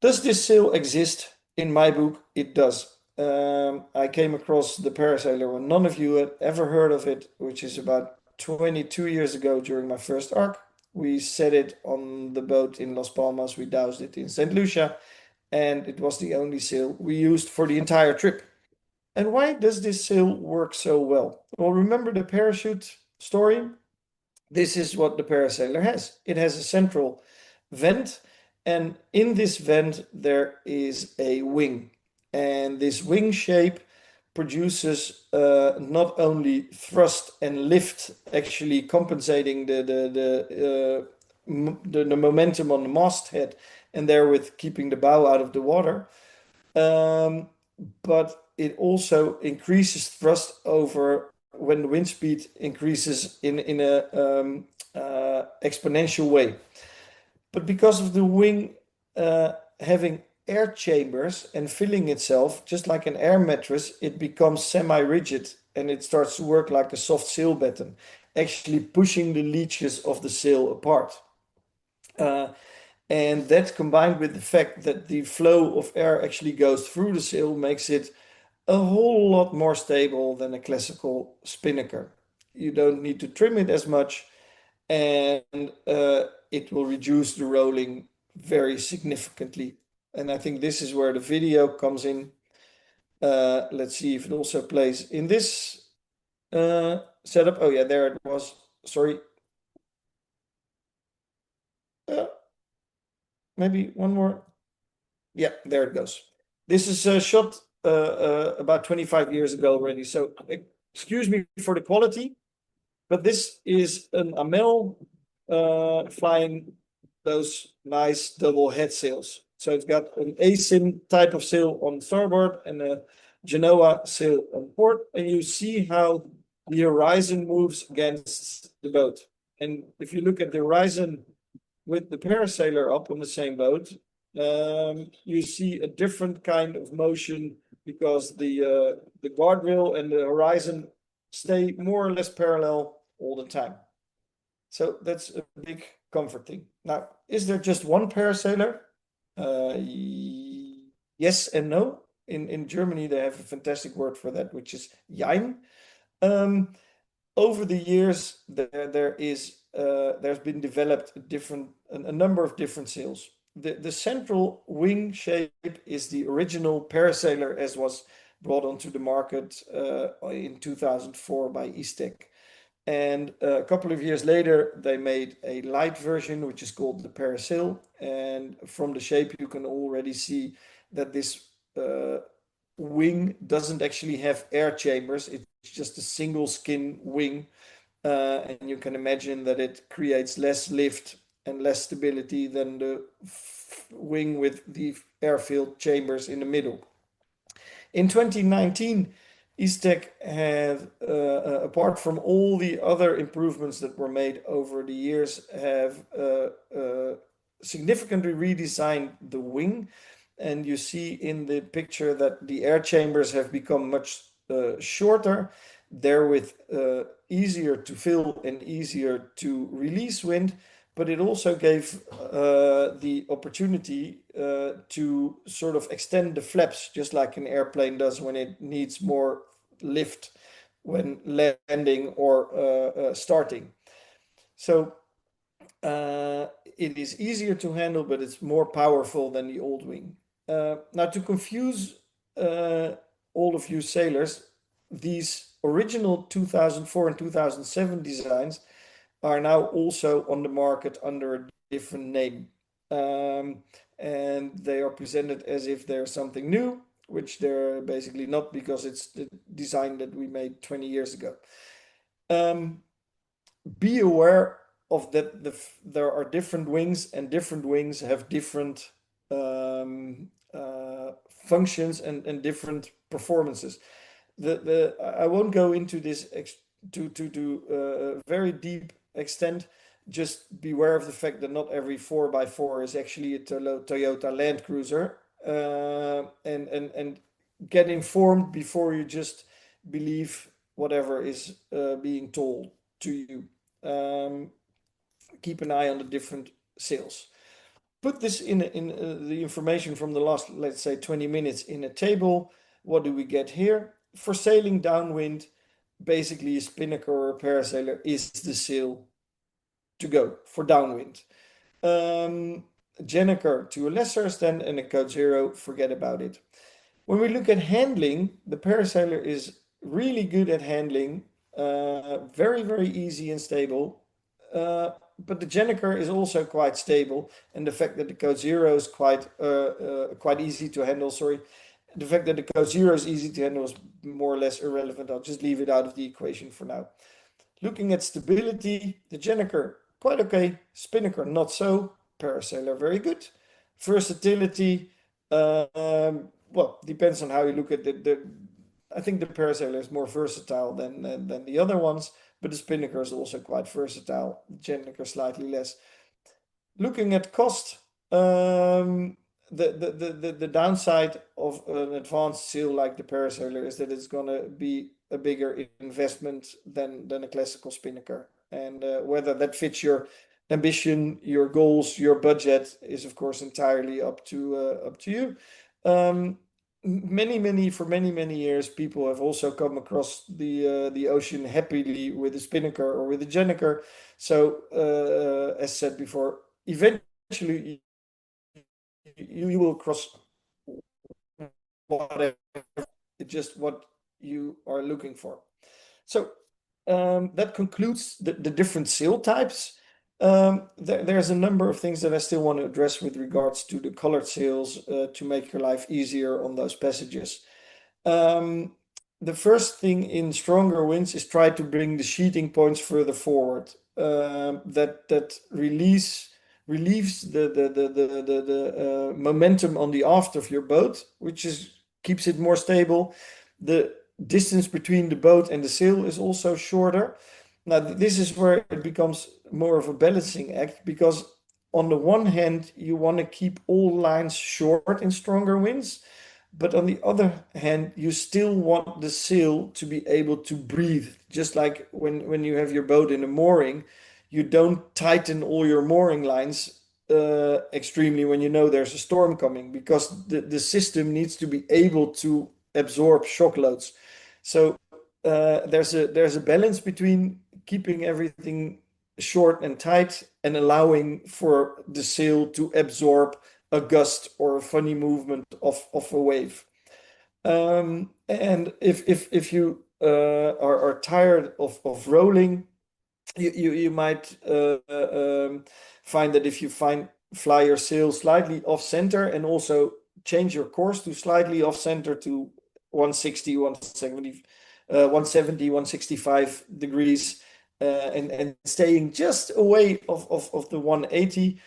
Speaker 1: Does this sail exist? In my book, it does. I came across the parasailer when none of you had ever heard of it, which is about 22 years ago during my first arc. We set it on the boat in Las Palmas, we doused it in St. Lucia, and it was the only sail we used for the entire trip. And why does this sail work so well? Well, remember the parachute story? This is what the parasailer has. It has a central vent, and in this vent there is a wing. And this wing shape produces not only thrust and lift, actually compensating the momentum on the masthead and therewith keeping the bow out of the water. But it also increases thrust over when the wind speed increases in a exponential way. But because of the wing having air chambers and filling itself, just like an air mattress, it becomes semi-rigid and it starts to work like a soft sail batten, actually pushing the leaches of the sail apart. And that combined with the fact that the flow of air actually goes through the sail makes it a whole lot more stable than a classical spinnaker. You don't need to trim it as much, and it will reduce the rolling very significantly. And I think this is where the video comes in. Let's see if it also plays in this setup. Oh yeah, there it was. Sorry. Maybe one more. Yeah, there it goes. This is a shot about 25 years ago already. So excuse me for the quality, but this is an Amel flying those nice double head sails. So it's got an ASIM type of sail on starboard and a Genoa sail on port. And you see how the horizon moves against the boat. And if you look at the horizon with the parasailer up on the same boat, you see a different kind of motion because the guardrail and the horizon stay more or less parallel all the time. So that's a big comfort thing. Now, is there just one parasailer? Yes and no. In Germany, they have a fantastic word for that, which is Jein. Over the years, there's been developed a number of different sails. The central wing shape is the original parasailer as was brought onto the market in 2004 by Istec. And a couple of years later, they made a light version, which is called the parasail. And from the shape, you can already see that this wing doesn't actually have air chambers. It's just a single skin wing. And you can imagine that it creates less lift and less stability than the wing with the air-filled chambers in the middle. In 2019, Istec had, apart from all the other improvements that were made over the years, have significantly redesigned the wing. And you see in the picture that the air chambers have become much shorter, therewith easier to fill and easier to release wind. But it also gave the opportunity to sort of extend the flaps, just like an airplane does when it needs more lift when landing or starting. So it is easier to handle, but it's more powerful than the old wing. Now, to confuse all of you sailors, these original 2004 and 2007 designs are now also on the market under a different name. And they are presented as if they're something new, which they're basically not, because it's the design that we made 20 years ago. Be aware of that there are different wings, and different wings have different functions and different performances. I won't go into this to very deep extent. Just beware of the fact that not every 4x4 is actually a Toyota Land Cruiser, and get informed before you just believe whatever is being told to you. Keep an eye on the different sails. Put this in the information from the last, let's say, 20 minutes in a table. What do we get here? For sailing downwind, basically a spinnaker or a parasailer is the sail to go for downwind. Gennaker to a lesser extent, and a Code Zero, forget about it. When we look at handling, the parasailer is really good at handling, very, very easy and stable. But the Gennaker is also quite stable, and the fact that the Code Zero is quite easy to handle, sorry, The fact that the code 0 is easy to handle is more or less irrelevant. I'll just leave it out of the equation for now. Looking at stability, the Gennaker, quite okay. Spinnaker, not so. Parasailer, very good. Versatility, well, depends on how you look at I think the Parasailer is more versatile than the other ones, but the Spinnaker is also quite versatile. The Gennaker slightly less. Looking at cost, the downside of an advanced sail like the Parasailer is that it's gonna be a bigger investment than a classical spinnaker. And whether that fits your ambition, your goals, your budget is of course entirely up to you. For many years, people have also come across the ocean happily with a spinnaker or with a gennaker. So as said before, eventually you will cross whatever, just what you are looking for. So that concludes the different sail types. There's a number of things that I still want to address with regards to the colored sails to make your life easier on those passages. The first thing in stronger winds is try to bring the sheeting points further forward. That relieves the momentum on the aft of your boat, which keeps it more stable. The distance between the boat and the sail is also shorter. Now, this is where it becomes more of a balancing act, because on the one hand, you want to keep all lines short in stronger winds, but on the other hand, you still want the sail to be able to breathe. Just like when you have your boat in a mooring, you don't tighten all your mooring lines extremely when you know there's a storm coming, because the system needs to be able to absorb shock loads. So there's a balance between keeping everything short and tight and allowing for the sail to absorb a gust or a funny movement of a wave. And if you are tired of rolling, you might find that if you fly your sail slightly off center and also change your course to slightly off center to 160, 170, 170, 165 degrees, and staying just away of the 180,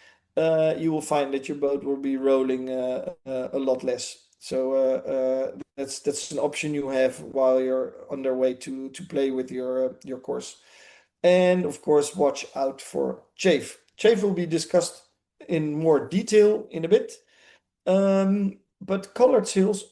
Speaker 1: you will find that your boat will be rolling a lot less. So that's an option you have while you're underway to play with your course. And of course, watch out for chafe. Chafe will be discussed in more detail in a bit. But colored sails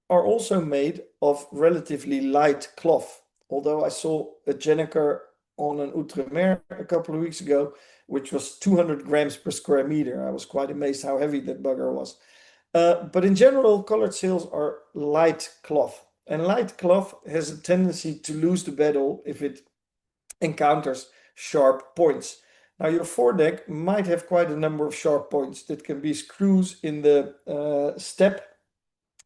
Speaker 1: are also made of relatively light cloth. Although I saw a Gennaker on an Outremer a couple of weeks ago, which was 200 grams per square meter. I was quite amazed how heavy that bugger was. But in general, colored sails are light cloth. And light cloth has a tendency to lose the battle if it encounters sharp points. Now, your foredeck might have quite a number of sharp points that can be screws in the step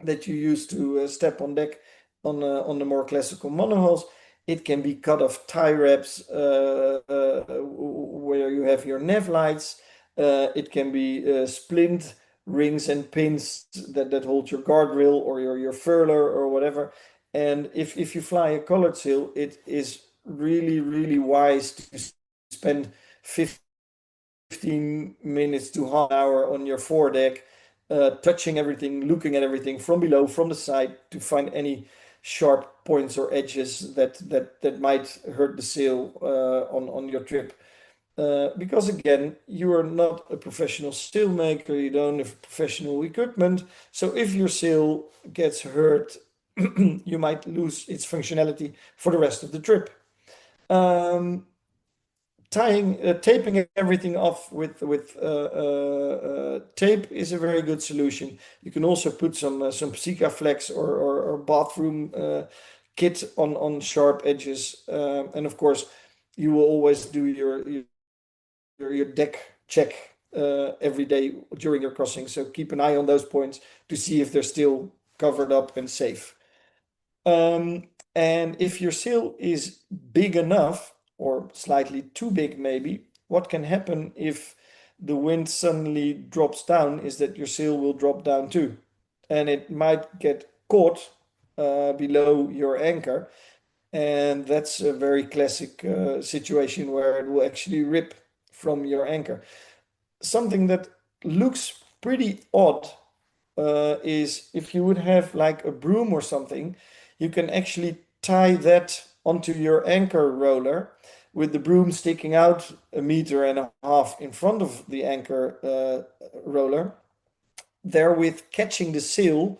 Speaker 1: that you use to step on deck on the more classical monohulls. It can be cut off tie wraps where you have your nav lights. It can be splint rings and pins that hold your guardrail or your furler or whatever. And if you fly a colored sail, it is really wise to spend 15 minutes to half an hour on your foredeck, touching everything, looking at everything from below, from the side, to find any sharp points or edges that might hurt the sail on your trip. Because again, you are not a professional sailmaker, you don't have professional equipment. So if your sail gets hurt, you might lose its functionality for the rest of the trip. Taping everything off with tape is a very good solution. You can also put some Sikaflex or bathroom kit on sharp edges, and of course, you will always do your deck check every day during your crossing. So keep an eye on those points to see if they're still covered up and safe. And if your sail is big enough, or slightly too big maybe, what can happen if the wind suddenly drops down is that your sail will drop down too. And it might get caught below your anchor. And that's a very classic situation where it will actually rip from your anchor. Something that looks pretty odd is if you would have like a broom or something, you can actually tie that onto your anchor roller with the broom sticking out 1.5 meters in front of the anchor roller, therewith catching the sail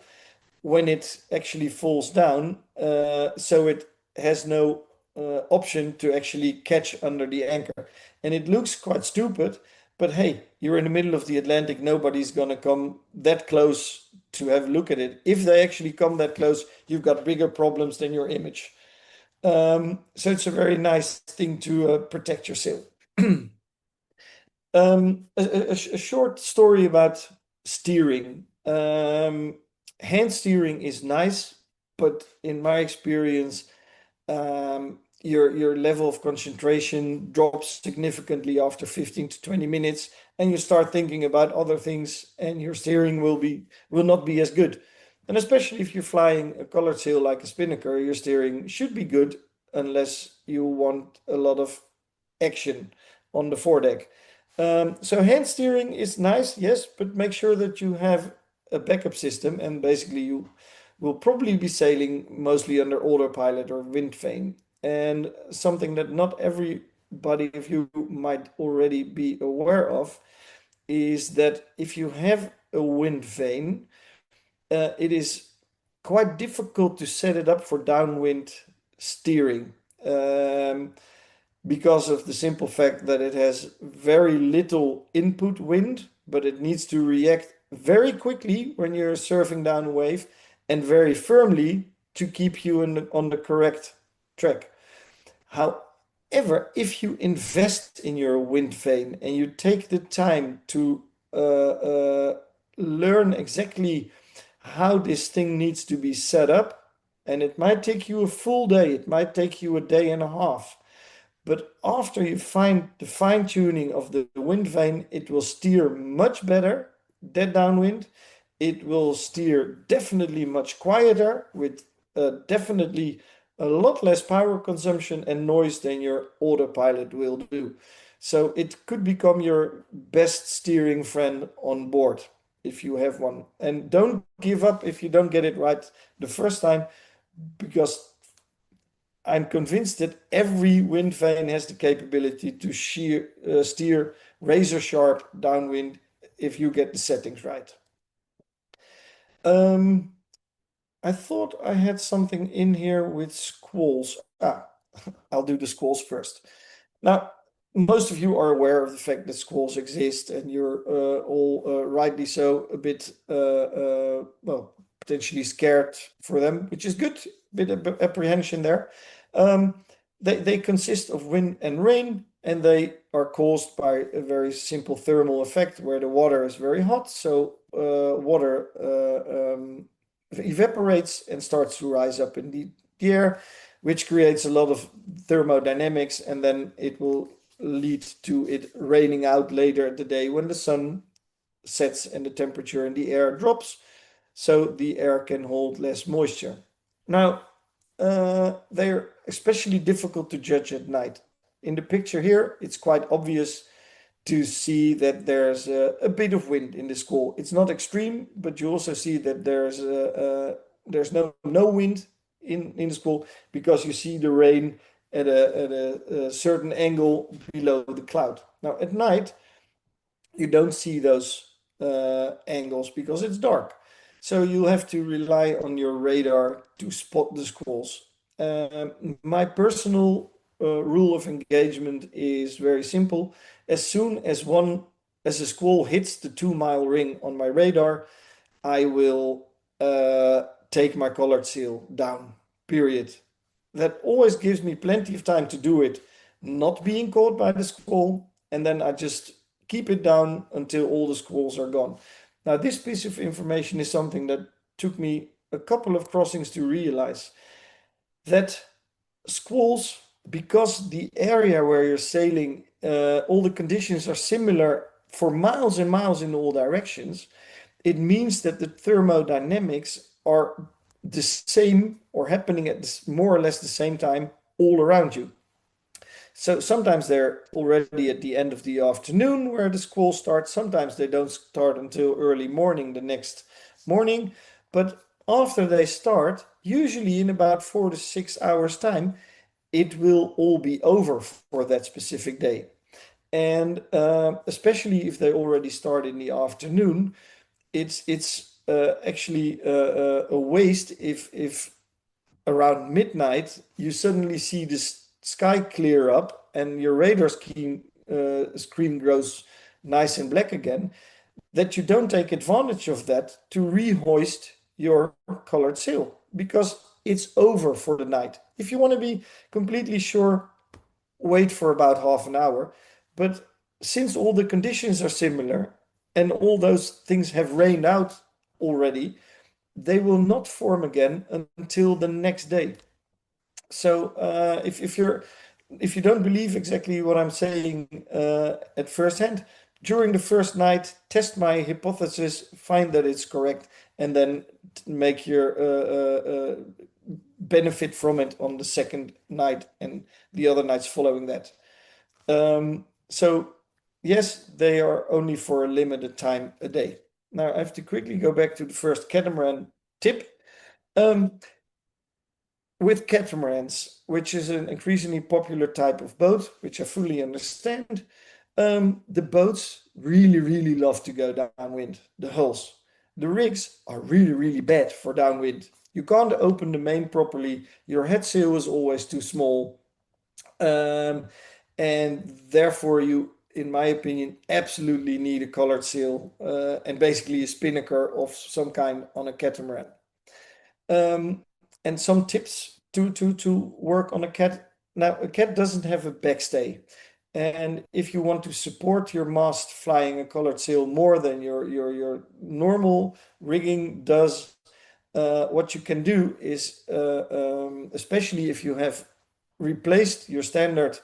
Speaker 1: when it actually falls down, so it has no option to actually catch under the anchor. And it looks quite stupid, but hey, you're in the middle of the Atlantic. Nobody's gonna come that close to have a look at it. If they actually come that close, you've got bigger problems than your image. So it's a very nice thing to protect your sail. A short story about steering. Hand steering is nice, but in my experience, your level of concentration drops significantly after 15 to 20 minutes, and you start thinking about other things, and your steering will not be as good. And especially if you're flying a colored sail like a spinnaker, your steering should be good unless you want a lot of action on the foredeck. So hand steering is nice, yes, but make sure that you have a backup system, and basically you will probably be sailing mostly under autopilot or wind vane. And something that not everybody of you might already be aware of is that if you have a wind vane, it is quite difficult to set it up for downwind steering. Because of the simple fact that it has very little input wind, but it needs to react very quickly when you're surfing down a wave and very firmly to keep you on the correct track. However, if you invest in your wind vane and you take the time to learn exactly how this thing needs to be set up, and it might take you a full day, it might take you a day and a half. But after you find the fine tuning of the wind vane, it will steer much better, dead downwind. It will steer definitely much quieter with definitely a lot less power consumption and noise than your autopilot will do. So it could become your best steering friend on board if you have one. And don't give up if you don't get it right the first time, because I'm convinced that every wind vane has the capability to steer razor sharp downwind if you get the settings right. I thought I had something in here with squalls. I'll do the squalls first. Now, most of you are aware of the fact that squalls exist, and you're all rightly so a bit, well, potentially scared for them, which is good, a bit of apprehension there. They consist of wind and rain, and they are caused by a very simple thermal effect where the water is very hot. So water evaporates and starts to rise up in the air, which creates a lot of thermodynamics, and then it will lead to it raining out later in the day when the sun sets and the temperature in the air drops, so the air can hold less moisture. Now, they're especially difficult to judge at night. In the picture here, it's quite obvious to see that there's a bit of wind in the squall. It's not extreme, but you also see that there's no wind in the squall, because you see the rain at a certain angle below the cloud. Now at night, you don't see those angles because it's dark. So you'll have to rely on your radar to spot the squalls. My personal rule of engagement is very simple. As soon as a squall hits the 2 mile ring on my radar, I will take my colored sail down, period. That always gives me plenty of time to do it, not being caught by the squall, and then I just keep it down until all the squalls are gone. Now, this piece of information is something that took me a couple of crossings to realize, that squalls, because the area where you're sailing, all the conditions are similar for miles and miles in all directions, it means that the thermodynamics are the same or happening at more or less the same time all around you. So sometimes they're already at the end of the afternoon where the squall starts. Sometimes they don't start until early morning the next morning. But after they start, usually in about 4 to 6 hours time, it will all be over for that specific day. And especially if they already start in the afternoon, it's actually a waste if around midnight you suddenly see the sky clear up and your radar screen grows nice and black again, that you don't take advantage of that to rehoist your colored sail because it's over for the night. If you want to be completely sure, wait for about half an hour. But since all the conditions are similar and all those things have rained out already, they will not form again until the next day. So if you don't believe exactly what I'm saying at first hand, during the first night, test my hypothesis, find that it's correct, and then make your benefit from it on the second night and the other nights following that. So yes, they are only for a limited time a day. Now I have to quickly go back to the first catamaran tip. Um, with catamarans, which is an increasingly popular type of boat, which I fully understand, the boats really, really love to go downwind, the hulls. The rigs are really, really bad for downwind. You can't open the main properly. Your head sail is always too small. Um, and therefore, you, in my opinion, absolutely need a colored sail and basically a spinnaker of some kind on a catamaran. Um, and some tips to work on a cat. Now, a cat doesn't have a backstay. And if you want to support your mast flying a colored sail more than your normal rigging does, what you can do is, especially if you have replaced your standard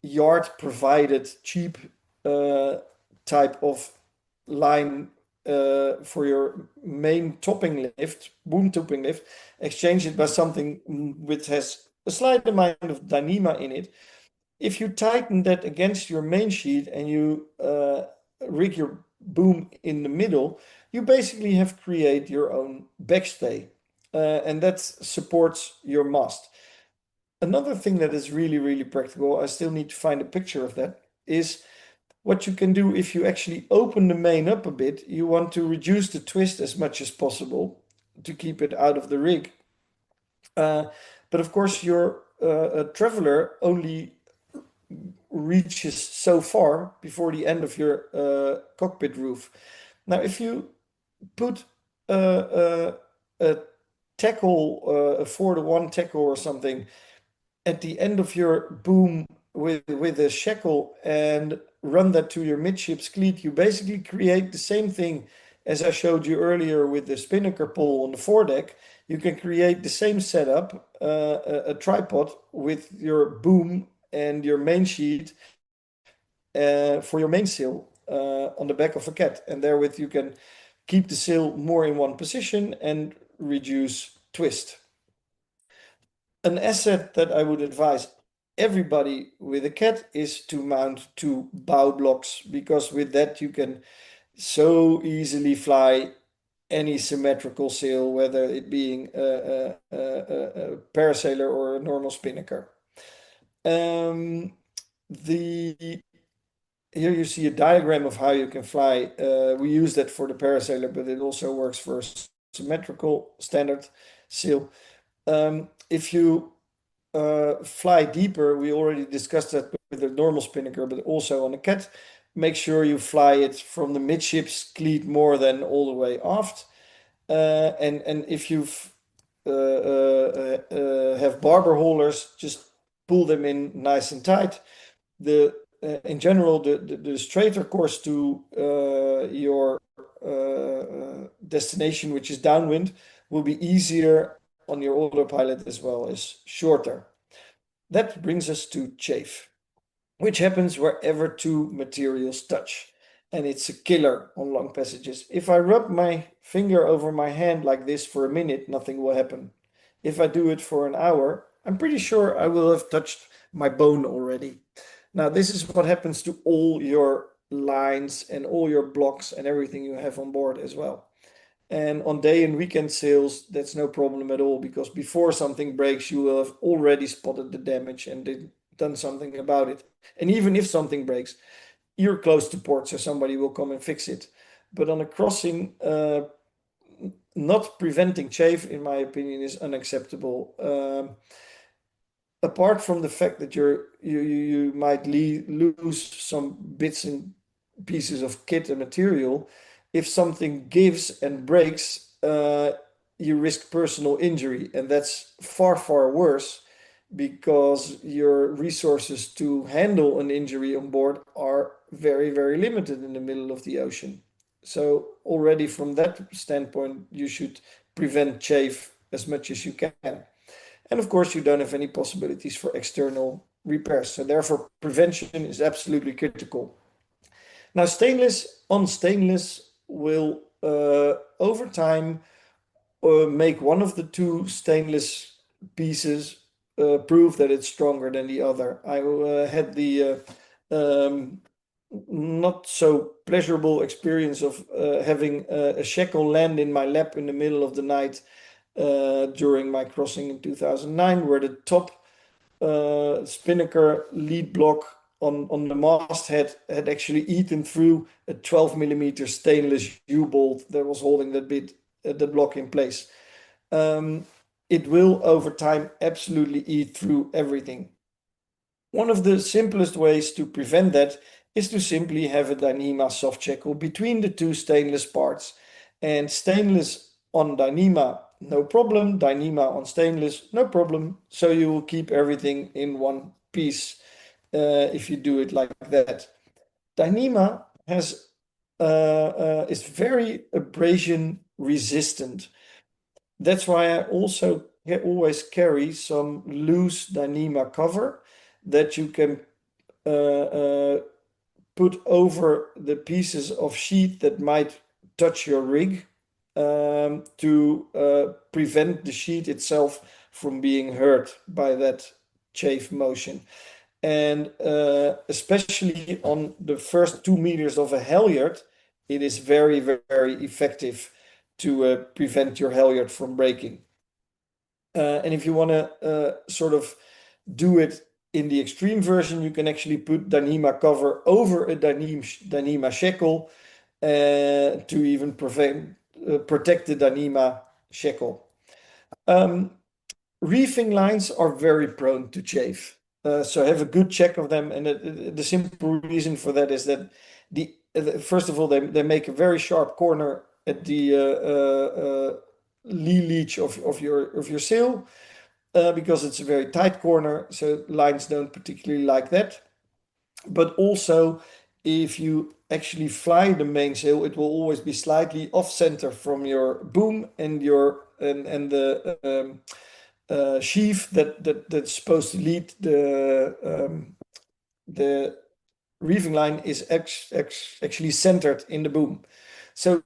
Speaker 1: yard provided cheap uh, type of line for your main topping lift, boom topping lift, exchange it by something which has a slight amount of Dyneema in it. If you tighten that against your main sheet and you rig your boom in the middle, you basically have create your own backstay, and that supports your mast. Another thing that is really, really practical, I still need to find a picture of that, is what you can do if you actually open the main up a bit. You want to reduce the twist as much as possible to keep it out of the rig. Uh, but of course, your traveler only reaches so far before the end of your cockpit roof. Now, if you put a tackle, a 4-to-1 tackle or something at the end of your boom with a shackle and run that to your midships cleat, you basically create the same thing as I showed you earlier with the spinnaker pole on the foredeck. You can create the same setup, a tripod with your boom and your main sheet for your mainsail on the back of a cat. And therewith you can keep the sail more in one position and reduce twist. An asset that I would advise everybody with a cat is to mount two bow blocks, because with that you can so easily fly any symmetrical sail, whether it being a parasailer or a normal spinnaker. The Here you see a diagram of how you can fly. We use that for the parasailer, but it also works for symmetrical standard sail. If you fly deeper, we already discussed that with the normal spinnaker, but also on a cat, make sure you fly it from the midships cleat more than all the way aft. And if you've have barber haulers, just pull them in nice and tight. In general, the straighter course to your destination, which is downwind, will be easier on your autopilot as well as shorter. That brings us to chafe, which happens wherever two materials touch. and it's a killer on long passages. If I rub my finger over my hand like this for a minute, nothing will happen. If I do it for an hour, I'm pretty sure I will have touched my bone already. Now, this is what happens to all your lines and all your blocks and everything you have on board as well. And on day and weekend sails, that's no problem at all, because before something breaks, you will have already spotted the damage and done something about it. And even if something breaks, you're close to port, so somebody will come and fix it. But on a crossing, not preventing chafe, in my opinion, is unacceptable. Apart from the fact that you might lose some bits and pieces of kit and material, if something gives and breaks, you risk personal injury, and that's far, far worse because your resources to handle an injury on board are very, very limited in the middle of the ocean. So already from that standpoint, you should prevent chafe as much as you can. And of course, you don't have any possibilities for external repairs. So therefore, prevention is absolutely critical. Now, stainless on stainless will, over time, make one of the two stainless pieces prove that it's stronger than the other. I had the um, not so pleasurable experience of having a shekel land in my lap in the middle of the night during my crossing in 2009, where the top spinnaker lead block on the masthead had actually eaten through a 12 millimeter stainless U-bolt that was holding the block in place. It will over time absolutely eat through everything. One of the simplest ways to prevent that is to simply have a Dyneema soft shekel between the two stainless parts. And stainless on Dyneema, no problem. Dyneema on stainless, no problem. So you will keep everything in one piece if you do it like that. Dyneema is very abrasion resistant. That's why I also always carry some loose Dyneema cover that you can put over the pieces of sheet that might touch your rig to prevent the sheet itself from being hurt by that chafe motion. And especially on the first 2 meters of a halyard, it is very, very effective to prevent your halyard from breaking. And if you want to sort of do it in the extreme version, you can actually put Dyneema cover over a Dyneema shekel to even protect the Dyneema shekel. Reefing lines are very prone to chafe. So have a good check of them. And the simple reason for that is that first of all, they make a very sharp corner at the lee leech of your sail because it's a very tight corner. So lines don't particularly like that. But also, if you actually fly the mainsail, it will always be slightly off center from your boom and the sheave that's supposed to lead the reefing line is actually centered in the boom. So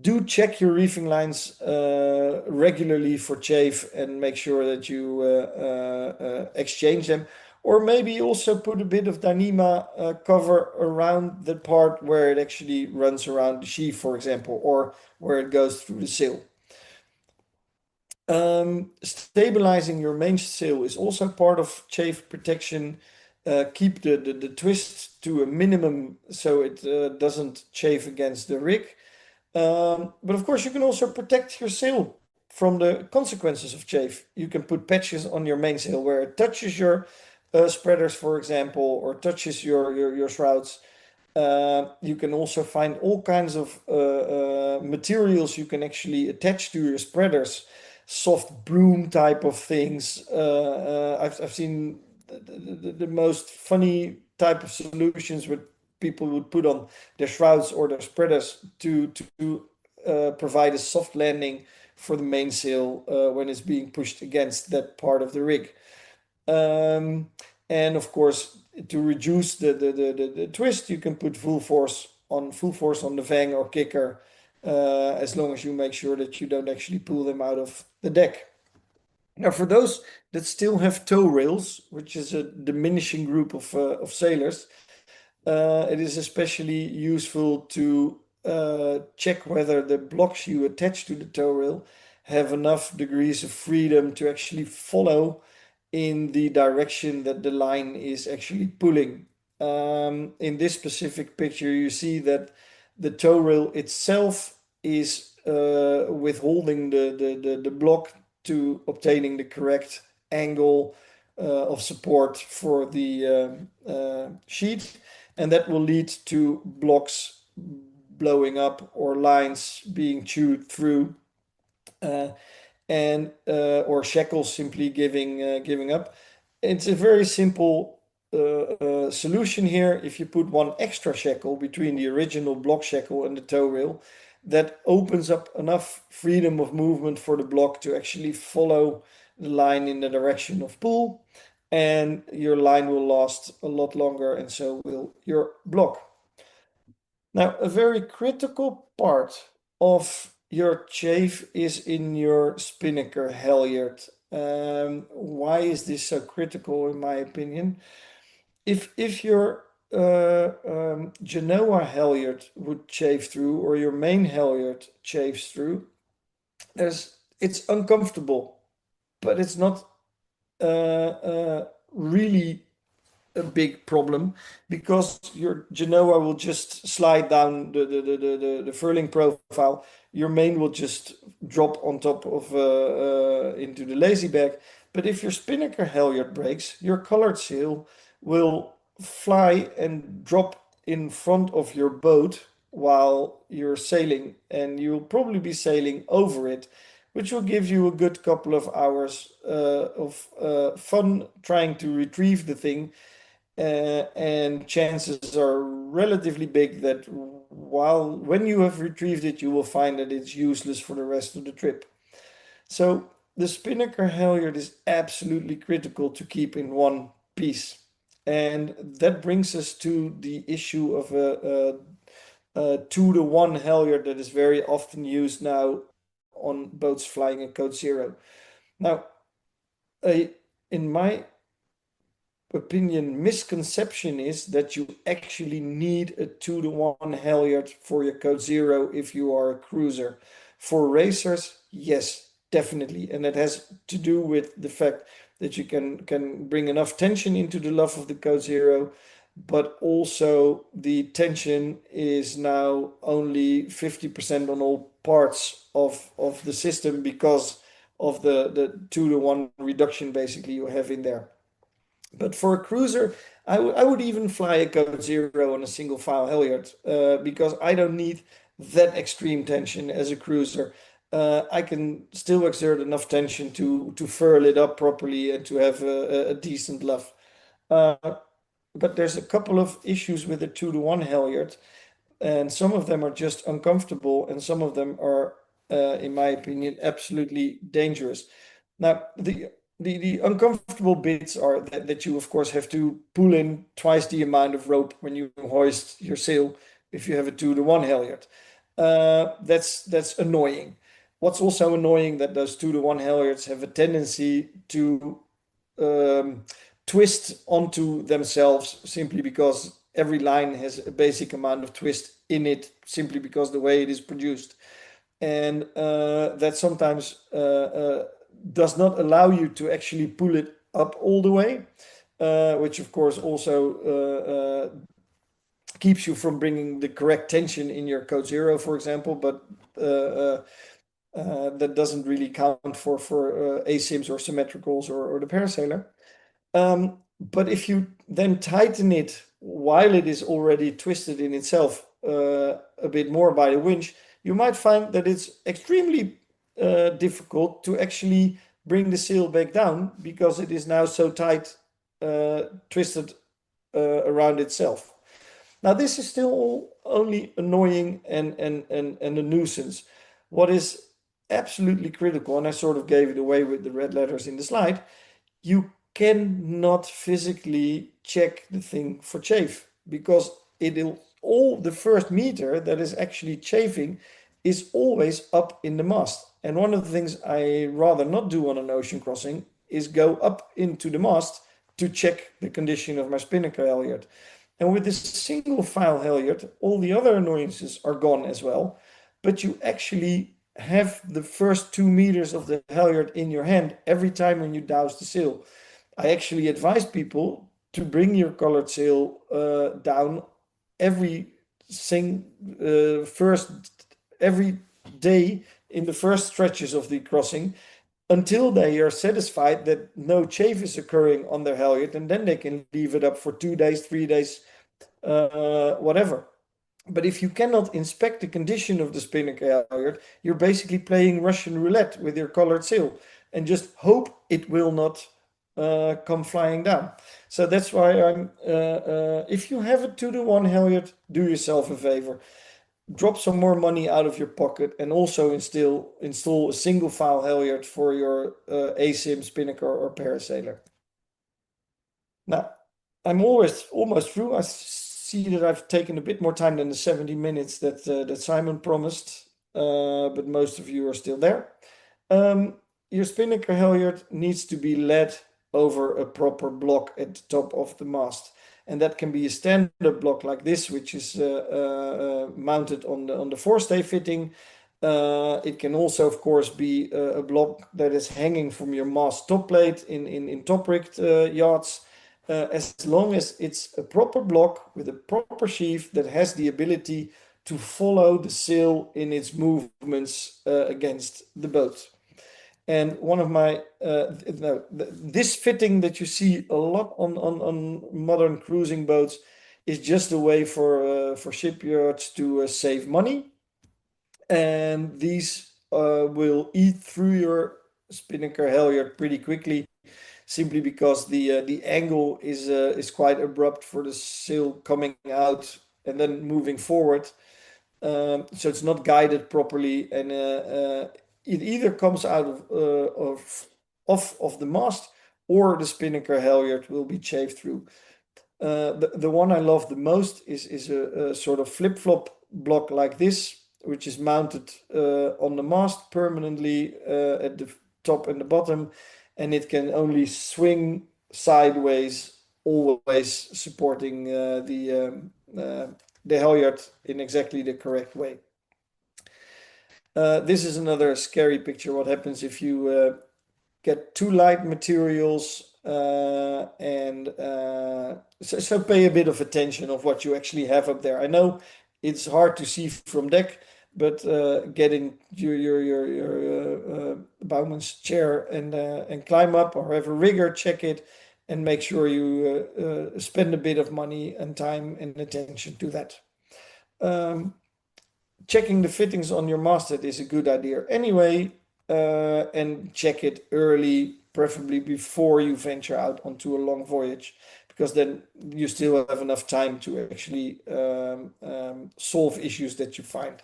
Speaker 1: do check your reefing lines regularly for chafe and make sure that you exchange them. Or maybe also put a bit of Dyneema cover around the part where it actually runs around the sheave, for example, or where it goes through the sail. Stabilizing your mainsail is also part of chafe protection. Keep the twist to a minimum so it doesn't chafe against the rig. But of course, you can also protect your sail from the consequences of chafe. You can put patches on your mainsail where it touches your spreaders, for example, or touches your shrouds. You can also find all kinds of materials you can actually attach to your spreaders, soft broom type of things. I've seen the most funny type of solutions where people would put on their shrouds or their spreaders to provide a soft landing for the mainsail when it's being pushed against that part of the rig. And of course, to reduce the twist, you can put full force on full force on the vang or kicker, as long as you make sure that you don't actually pull them out of the deck. Now, for those that still have tow rails, which is a diminishing group of sailors, it is especially useful to check whether the blocks you attach to the tow rail have enough degrees of freedom to actually follow in the direction that the line is actually pulling. In this specific picture, you see that the tow rail itself is withholding the block to obtaining the correct angle of support for the sheet, and that will lead to blocks blowing up or lines being chewed through, and or shackles simply giving up. It's a very simple solution here. If you put one extra shackle between the original block shackle and the tow rail, that opens up enough freedom of movement for the block to actually follow the line in the direction of pull, and your line will last a lot longer, and so will your block. Now, a very critical part of your chafe is in your spinnaker halyard. Why is this so critical, in my opinion? If your Genoa halyard would chafe through, or your main halyard chafes through, it's uncomfortable, but it's not really a big problem, because your Genoa will just slide down the furling profile. Your main will just drop on top of into the lazy bag. But if your spinnaker halyard breaks, your colored sail will fly and drop in front of your boat while you're sailing, and you'll probably be sailing over it, which will give you a good couple of hours of fun trying to retrieve the thing. And chances are relatively big that when you have retrieved it, you will find that it's useless for the rest of the trip. So the spinnaker halyard is absolutely critical to keep in one piece. And that brings us to the issue of a 2-to-1 halyard that is very often used now on boats flying a code zero. Now, in my opinion, misconception is that you actually need a 2-to-1 halyard for your code zero if you are a cruiser. For racers, yes, definitely. And that has to do with the fact that you can bring enough tension into the luff of the code zero, but also the tension is now only 50% on all parts of the system because of the 2-to-1 reduction basically you have in there. But for a cruiser, I would even fly a code zero on a single file halyard because I don't need that extreme tension as a cruiser. I can still exert enough tension to furl it up properly and to have a decent luff. But there's a couple of issues with the 2-to-1 halyard, and some of them are just uncomfortable, and some of them are, in my opinion, absolutely dangerous. Now, the uncomfortable bits are that you, of course, have to pull in twice the amount of rope when you hoist your sail if you have a 2-to-1 halyard. That's annoying. What's also annoying that those 2-to-1 halyards have a tendency to twist onto themselves simply because every line has a basic amount of twist in it, simply because the way it is produced. And that sometimes does not allow you to actually pull it up all the way, which of course also keeps you from bringing the correct tension in your code zero, for example, but that doesn't really count for asims or symmetricals or the parasailer. But if you then tighten it while it is already twisted in itself a bit more by the winch, you might find that it's extremely difficult to actually bring the sail back down because it is now so tight, twisted around itself. Now, this is still only annoying and a nuisance. What is absolutely critical, and I sort of gave it away with the red letters in the slide, you cannot physically check the thing for chafe because it'll all the first meter that is actually chafing is always up in the mast. And one of the things I rather not do on an ocean crossing is go up into the mast to check the condition of my spinnaker halyard. And with this single file halyard, all the other annoyances are gone as well, but you actually have the first 2 meters of the halyard in your hand every time when you douse the sail. I actually advise people to bring your colored sail down every first every day in the first stretches of the crossing until they are satisfied that no chafe is occurring on their halyard, and then they can leave it up for 2 days, 3 days, whatever. But if you cannot inspect the condition of the spinnaker halyard, you're basically playing Russian roulette with your colored sail and just hope it will not come flying down. So that's why if you have a 2-to-1 halyard, do yourself a favor. Drop some more money out of your pocket and also install a single file halyard for your ASIM, spinnaker, or parasailer. Now, I'm almost through. I see that I've taken a bit more time than the 70 minutes that Simon promised, but most of you are still there. Your spinnaker halyard needs to be led over a proper block at the top of the mast. And that can be a standard block like this, which is mounted on the forestay fitting. It can also, of course, be a block that is hanging from your mast top plate in top rigged yachts. As long as it's a proper block with a proper sheave that has the ability to follow the sail in its movements against the boat. And one of my this fitting that you see a lot on modern cruising boats is just a way for shipyards to save money, and these will eat through your spinnaker halyard pretty quickly, simply because the angle is quite abrupt for the sail coming out and then moving forward. So it's not guided properly, and it either comes out of the mast, or the spinnaker halyard will be chafed through. The one I love the most is a sort of flip-flop block like this, which is mounted on the mast permanently at the top and the bottom, and it can only swing sideways, always supporting the halyard in exactly the correct way. This is another scary picture. What happens if you get too light materials, and so pay a bit of attention of what you actually have up there. I know it's hard to see from deck, but get in your bowman's chair and climb up, or have a rigger check it and make sure you spend a bit of money and time and attention to that. Checking the fittings on your masthead is a good idea anyway, and check it early, preferably before you venture out onto a long voyage, because then you still have enough time to actually solve issues that you find.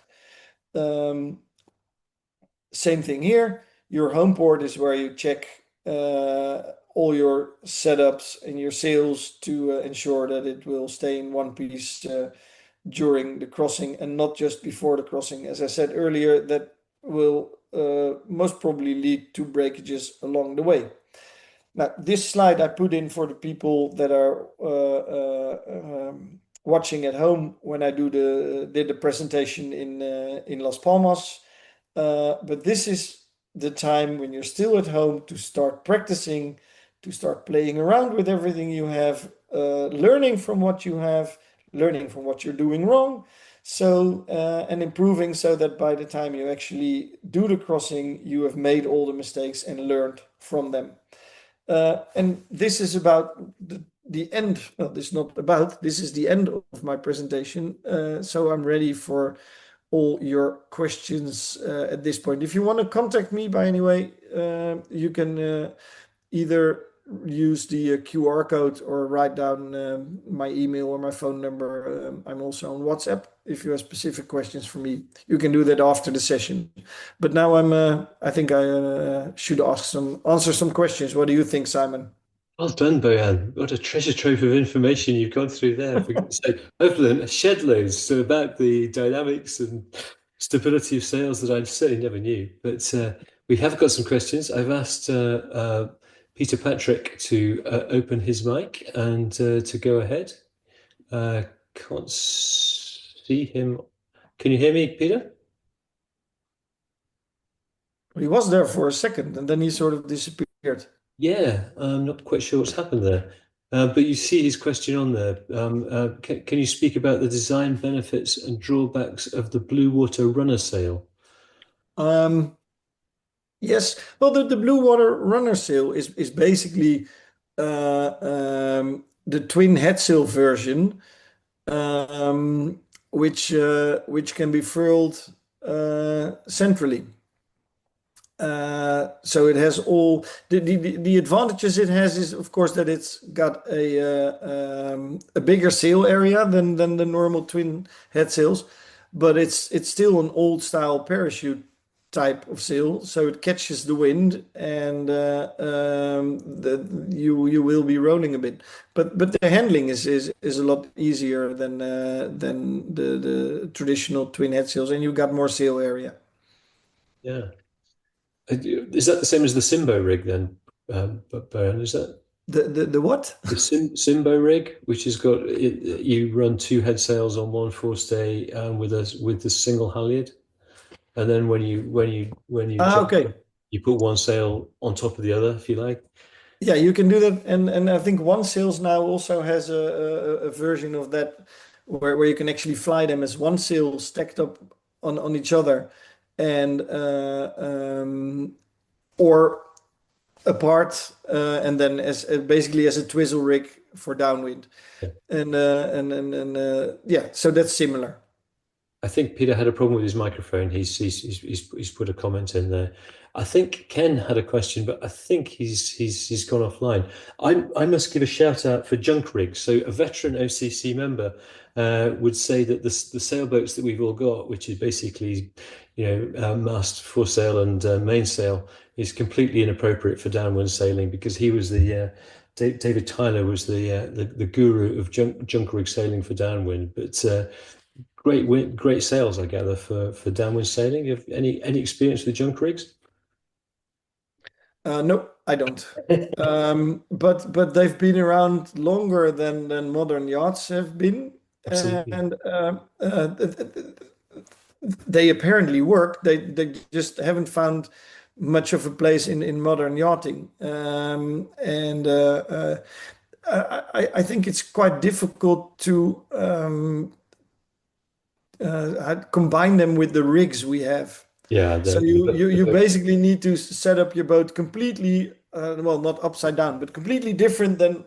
Speaker 1: Same thing here. Your home port is where you check all your setups and your sails to ensure that it will stay in one piece during the crossing and not just before the crossing. As I said earlier, that will most probably lead to breakages along the way. Now, this slide I put in for the people that are watching at home when I did the presentation in Las Palmas. But this is the time when you're still at home to start practicing, to start playing around with everything you have, learning from what you have, learning from what you're doing wrong, and improving, so that by the time you actually do the crossing, you have made all the mistakes and learned from them. And this is about the end. Well, this is not about, this is the end of my presentation. So I'm ready for all your questions at this point. If you want to contact me by any way, you can either use the QR code or write down my email or my phone number. I'm also on WhatsApp. If you have specific questions for me, you can do that after the session. But now I think I should answer some questions. What do you think, Simon?
Speaker 2: Well done, Bojan. What a treasure trove of information you've gone through there. So I've learned a shed loads so about the dynamics and stability of sales that I certainly never knew. But we have got some questions. I've asked Peter Patrick to open his mic and to go ahead. Uh, can't see him. Can you hear me, Peter?
Speaker 1: He was there for a second and then he sort of disappeared.
Speaker 2: Yeah, I'm not quite sure what's happened there. But you see his question on there. Can you speak about the design benefits and drawbacks of the Bluewater runner sail?
Speaker 1: Um, yes, well, the Bluewater runner sail is basically the twin head sail version, which can be furled centrally. So it has all the advantages it has is of course that it's got a bigger sail area than the normal twin head sails, but it's still an old style parachute type of sail, so it catches the wind and you will be rolling a bit, but the handling is a lot easier than the traditional twin head sails, and you got more sail area.
Speaker 2: Yeah. Is that the same as the Simbo rig then, Bojan? Is that
Speaker 1: The what?
Speaker 2: the Simbo rig, which has got you run two head sails on one forestay with the single halyard, and then when you jump,
Speaker 1: Okay.
Speaker 2: you put one sail on top of the other, if you like.
Speaker 1: Yeah, you can do that, and I think One Sails now also has a version of that where you can actually fly them as one sail stacked up on each other, and or apart, and then as basically as a twizzle rig for downwind,
Speaker 2: Yeah.
Speaker 1: and yeah, so that's similar.
Speaker 2: I think Peter had a problem with his microphone. He's put a comment in there. I think Ken had a question, but I think he's gone offline. I must give a shout out for junk rigs. So a veteran OCC member would say that the sailboats that we've all got, which is basically mast, foresail, and mainsail, is completely inappropriate for downwind sailing because he was David Tyler was the guru of junk rig sailing for downwind, but. Great sales, I gather, for downwind sailing. You have any experience with junk rigs?
Speaker 1: No, I don't. But they've been around longer than modern yachts have been,
Speaker 2: Absolutely.
Speaker 1: and they apparently work. They just haven't found much of a place in modern yachting, and I think it's quite difficult to combine them with the rigs we have.
Speaker 2: Yeah,
Speaker 1: So you basically need to set up your boat completely, well, not upside down, but completely different than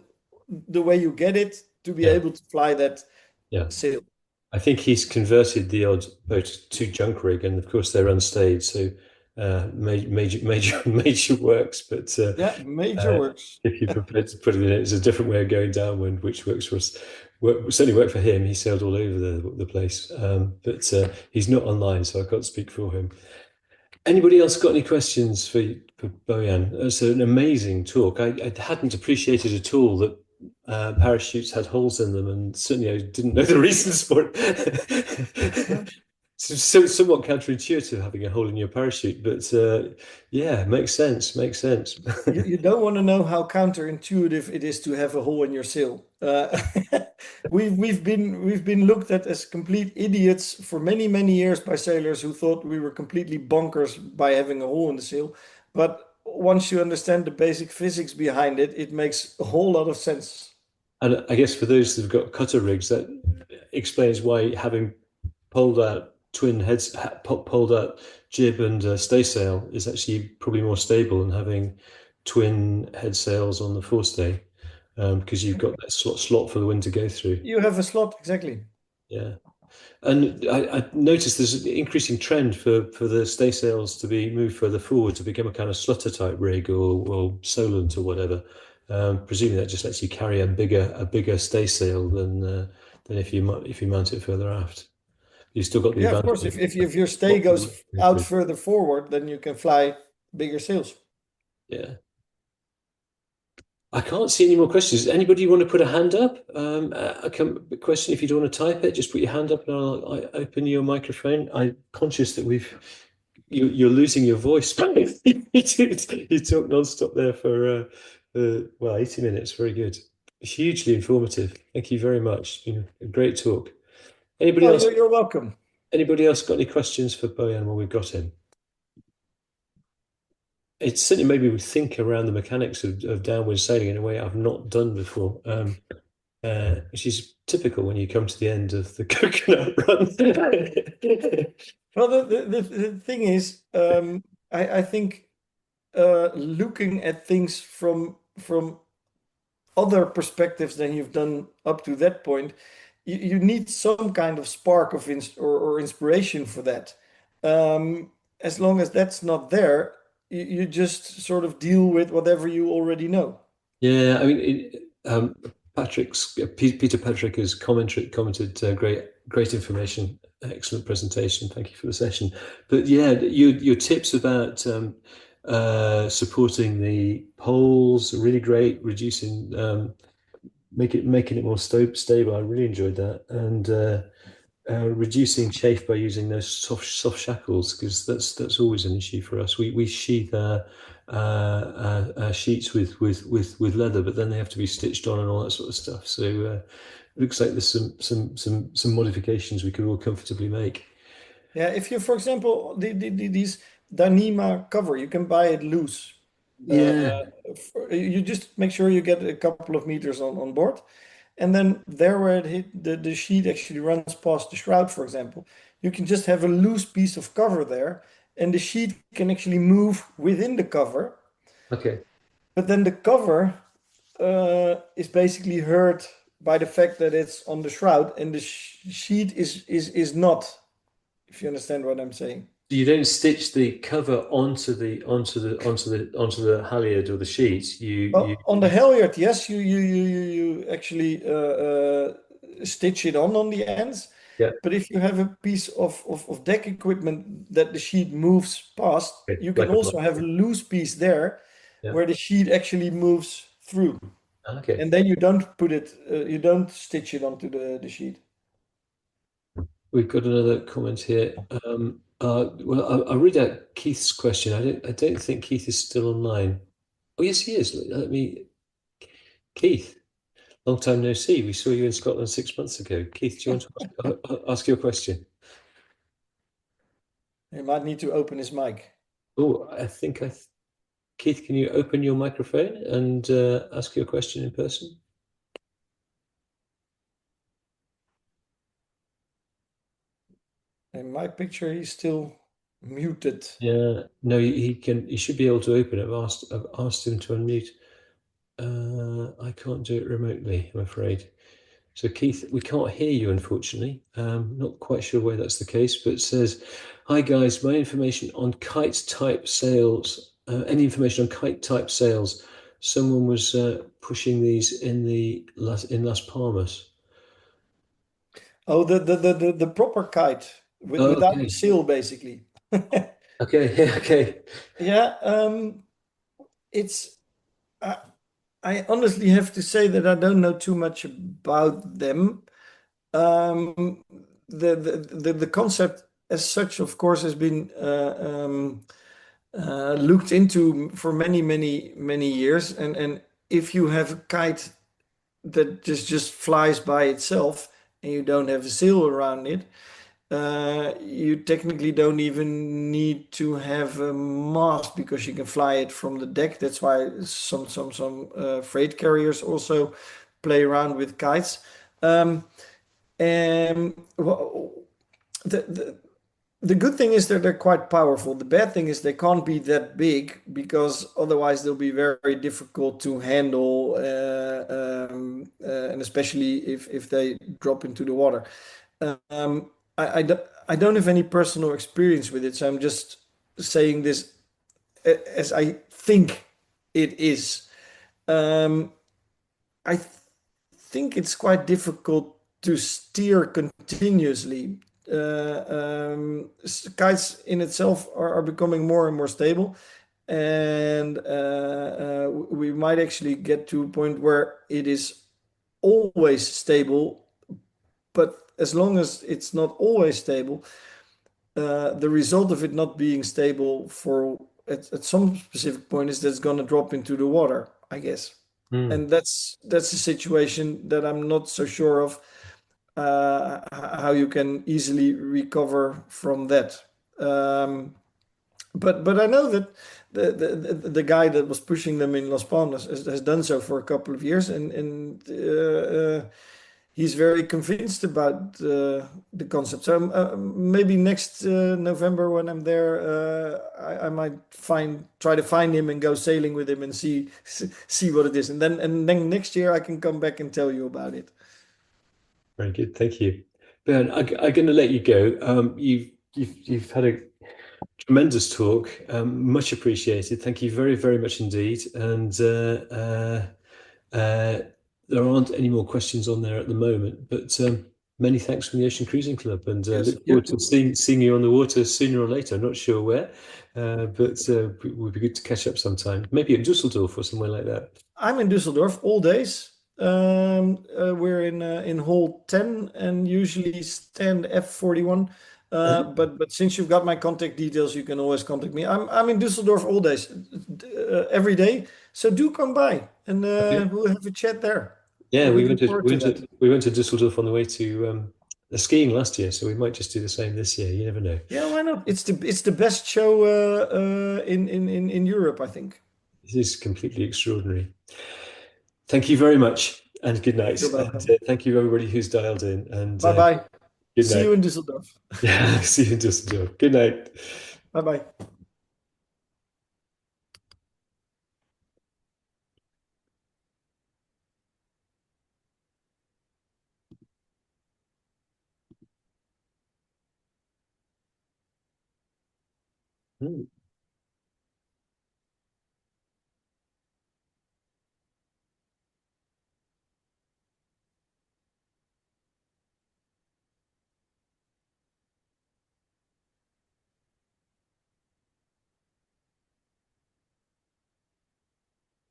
Speaker 1: the way you get it to be
Speaker 2: yeah,
Speaker 1: able to fly that
Speaker 2: yeah.
Speaker 1: sail.
Speaker 2: I think he's converted the odd boat to junk rig, and of course they're unstayed, so major works. But
Speaker 1: Yeah, major
Speaker 2: uh,
Speaker 1: works.
Speaker 2: if you're prepared to put it in, it's a different way of going downwind, which works for us. Certainly worked for him. He sailed all over the place, but he's not online, so I can't speak for him. Anybody else got any questions for Bojan? It's an amazing talk. I hadn't appreciated at all that parachutes had holes in them, and certainly I didn't know the reasons for
Speaker 1: Yeah.
Speaker 2: it. Somewhat counterintuitive having a hole in your parachute, but yeah, makes sense. Makes sense.
Speaker 1: You don't want to know how counterintuitive it is to have a hole in your sail. We've been looked at as complete idiots for many years by sailors who thought we were completely bonkers by having a hole in the sail. But once you understand the basic physics behind it, it makes a whole lot of sense.
Speaker 2: And I guess for those who've got cutter rigs, that explains why having pulled out twin heads, pulled out jib and staysail is actually probably more stable than having twin head sails on the forestay, because you've got that slot for the wind to go through.
Speaker 1: You have a slot, exactly.
Speaker 2: Yeah. And I noticed there's an increasing trend for the staysails to be moved further forward to become a kind of slutter type rig or Solent or whatever. Presuming that just lets you carry a bigger staysail than if you mount it further aft. You still got the
Speaker 1: Yeah, of
Speaker 2: advantage
Speaker 1: course.
Speaker 2: of
Speaker 1: If your stay
Speaker 2: slot for the wind
Speaker 1: goes
Speaker 2: to go
Speaker 1: out
Speaker 2: through.
Speaker 1: further forward, then you can fly bigger sails.
Speaker 2: Yeah. I can't see any more questions. Anybody want to put a hand up? A question, if you don't want to type it, just put your hand up and I'll open your microphone. I'm conscious that you're losing your voice. You talk non-stop there for 80 minutes. Very good. Hugely informative. Thank you very much. It's been a great talk. Anybody
Speaker 1: Oh,
Speaker 2: else?
Speaker 1: you're welcome.
Speaker 2: Anybody else got any questions for Bojan while we've got him? It's certainly made me think around the mechanics of downwind sailing in a way I've not done before, which is typical when you come to the end of the coconut run.
Speaker 1: Well, the thing is, I think looking at things from other perspectives than you've done up to that point, you need some kind of spark of or inspiration for that. As long as that's not there, you just sort of deal with whatever you already know.
Speaker 2: Yeah, I mean, Peter Patrick has commented great information, excellent presentation. Thank you for the session. But yeah, your tips about supporting the poles are really great, reducing making it more stable. I really enjoyed that, and reducing chafe by using those soft shackles, because that's always an issue for us. We sheath our sheets with leather, but then they have to be stitched on and all that sort of stuff. So it looks like there's some modifications we could all comfortably make.
Speaker 1: Yeah, if you, for example, these Dyneema cover, you can buy it loose. Uh,
Speaker 2: Yeah.
Speaker 1: you just make sure you get a couple of meters on board. And then there where it hit, the sheet actually runs past the shroud, for example, you can just have a loose piece of cover there, and the sheet can actually move within the cover.
Speaker 2: Okay.
Speaker 1: But then the cover is basically hurt by the fact that it's on the shroud, and the sheet is not, if you understand what I'm saying.
Speaker 2: You don't stitch the cover onto the halyard or the sheet.
Speaker 1: Well, on the halyard, yes, you actually stitch it on the ends.
Speaker 2: Yeah.
Speaker 1: But if you have a piece of deck equipment that the sheet moves past,
Speaker 2: Okay.
Speaker 1: you can
Speaker 2: Like a
Speaker 1: also
Speaker 2: block.
Speaker 1: have a loose piece there
Speaker 2: Yeah.
Speaker 1: where the sheet actually moves through.
Speaker 2: Okay.
Speaker 1: And then you don't put it, you don't stitch it onto the sheet.
Speaker 2: We've got another comment here. I'll read out Keith's question. I don't think Keith is still online. Oh, yes, he is. Keith, long time no see. We saw you in Scotland 6 months ago. Keith, do you want to ask your question?
Speaker 1: He might need to open his mic.
Speaker 2: Oh, Keith, can you open your microphone and ask your question in person?
Speaker 1: In my picture, he's still muted.
Speaker 2: Yeah, no, he can. He should be able to open it. I've asked him to unmute. I can't do it remotely, I'm afraid. So Keith, we can't hear you, unfortunately. Not quite sure why that's the case, but it says, "Hi guys, my information on kite type sales. Any information on kite type sales? Someone was pushing these in Las Palmas."
Speaker 1: Oh, the proper kite
Speaker 2: Oh,
Speaker 1: without the
Speaker 2: okay,
Speaker 1: sail, basically.
Speaker 2: okay, yeah, okay.
Speaker 1: Yeah, it's. I, I honestly have to say that I don't know too much about them. Um, the concept as such, of course, has been looked into for many years. And if you have a kite that just flies by itself and you don't have a sail around it, you technically don't even need to have a mast because you can fly it from the deck. That's why some freight carriers also play around with kites. And the, the the good thing is that they're quite powerful. The bad thing is they can't be that big because otherwise they'll be very difficult to handle, and especially if they drop into the water. I don't have any personal experience with it, so I'm just saying this as I think it is. Um, I think it's quite difficult to steer continuously. Kites in itself are becoming more and more stable. and we might actually get to a point where it is always stable. But as long as it's not always stable, the result of it not being stable for at some specific point is that it's going to drop into the water, I guess.
Speaker 2: Mm.
Speaker 1: And that's a situation that I'm not so sure of how you can easily recover from that. Um, but I know that the guy that was pushing them in Las Palmas has done so for a couple of years, and he's very convinced about the concept. So maybe next November when I'm there, I might try to find him and go sailing with him and see what it is, and then next year I can come back and tell you about it.
Speaker 2: Very good, thank you. Ben, I'm going to let you go. You've had a tremendous talk, much appreciated. Thank you very, very much indeed. And uh, there aren't any more questions on there at the moment, but many thanks from the Ocean Cruising Club, and
Speaker 1: Yes,
Speaker 2: look
Speaker 1: yeah.
Speaker 2: forward to seeing you on the water sooner or later. I'm not sure where, but it would be good to catch up sometime. Maybe at Dusseldorf or somewhere like that.
Speaker 1: I'm in Düsseldorf all days. We're in hall 10 and usually stand F41. But since you've got my contact details, you can always contact me. I'm in Düsseldorf all days, every day. So do come by and
Speaker 2: Okay.
Speaker 1: we'll have a chat there.
Speaker 2: Yeah,
Speaker 1: Looking forward to that.
Speaker 2: we went to Dusseldorf on the way to skiing last year, so we might just do the same this year. You never know.
Speaker 1: Yeah, why not? It's the best show in Europe, I think.
Speaker 2: This is completely extraordinary. Thank you very much, and good
Speaker 1: You're
Speaker 2: night. And
Speaker 1: welcome.
Speaker 2: thank you everybody who's dialed in. And
Speaker 1: Bye bye.
Speaker 2: good
Speaker 1: See you
Speaker 2: night.
Speaker 1: in Düsseldorf.
Speaker 2: Yeah, see you in Düsseldorf. Good night.
Speaker 1: Bye bye.
Speaker 2: Hmm.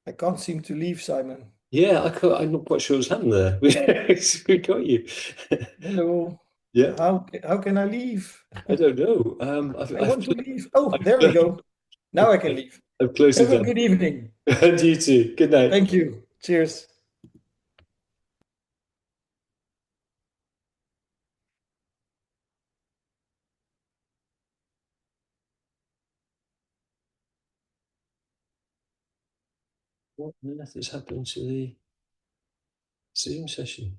Speaker 1: I can't seem to leave, Simon.
Speaker 2: Yeah, I'm not quite sure what's happened there. We got you.
Speaker 1: Hello.
Speaker 2: Yeah,
Speaker 1: How can I leave?
Speaker 2: I don't know.
Speaker 1: I want to leave. Oh, there we
Speaker 2: I've,
Speaker 1: go. Now I can leave.
Speaker 2: I've closed it
Speaker 1: Have a
Speaker 2: down.
Speaker 1: good evening.
Speaker 2: And you too. Good night.
Speaker 1: Thank you. Cheers.
Speaker 2: What on earth has happened to the Zoom session?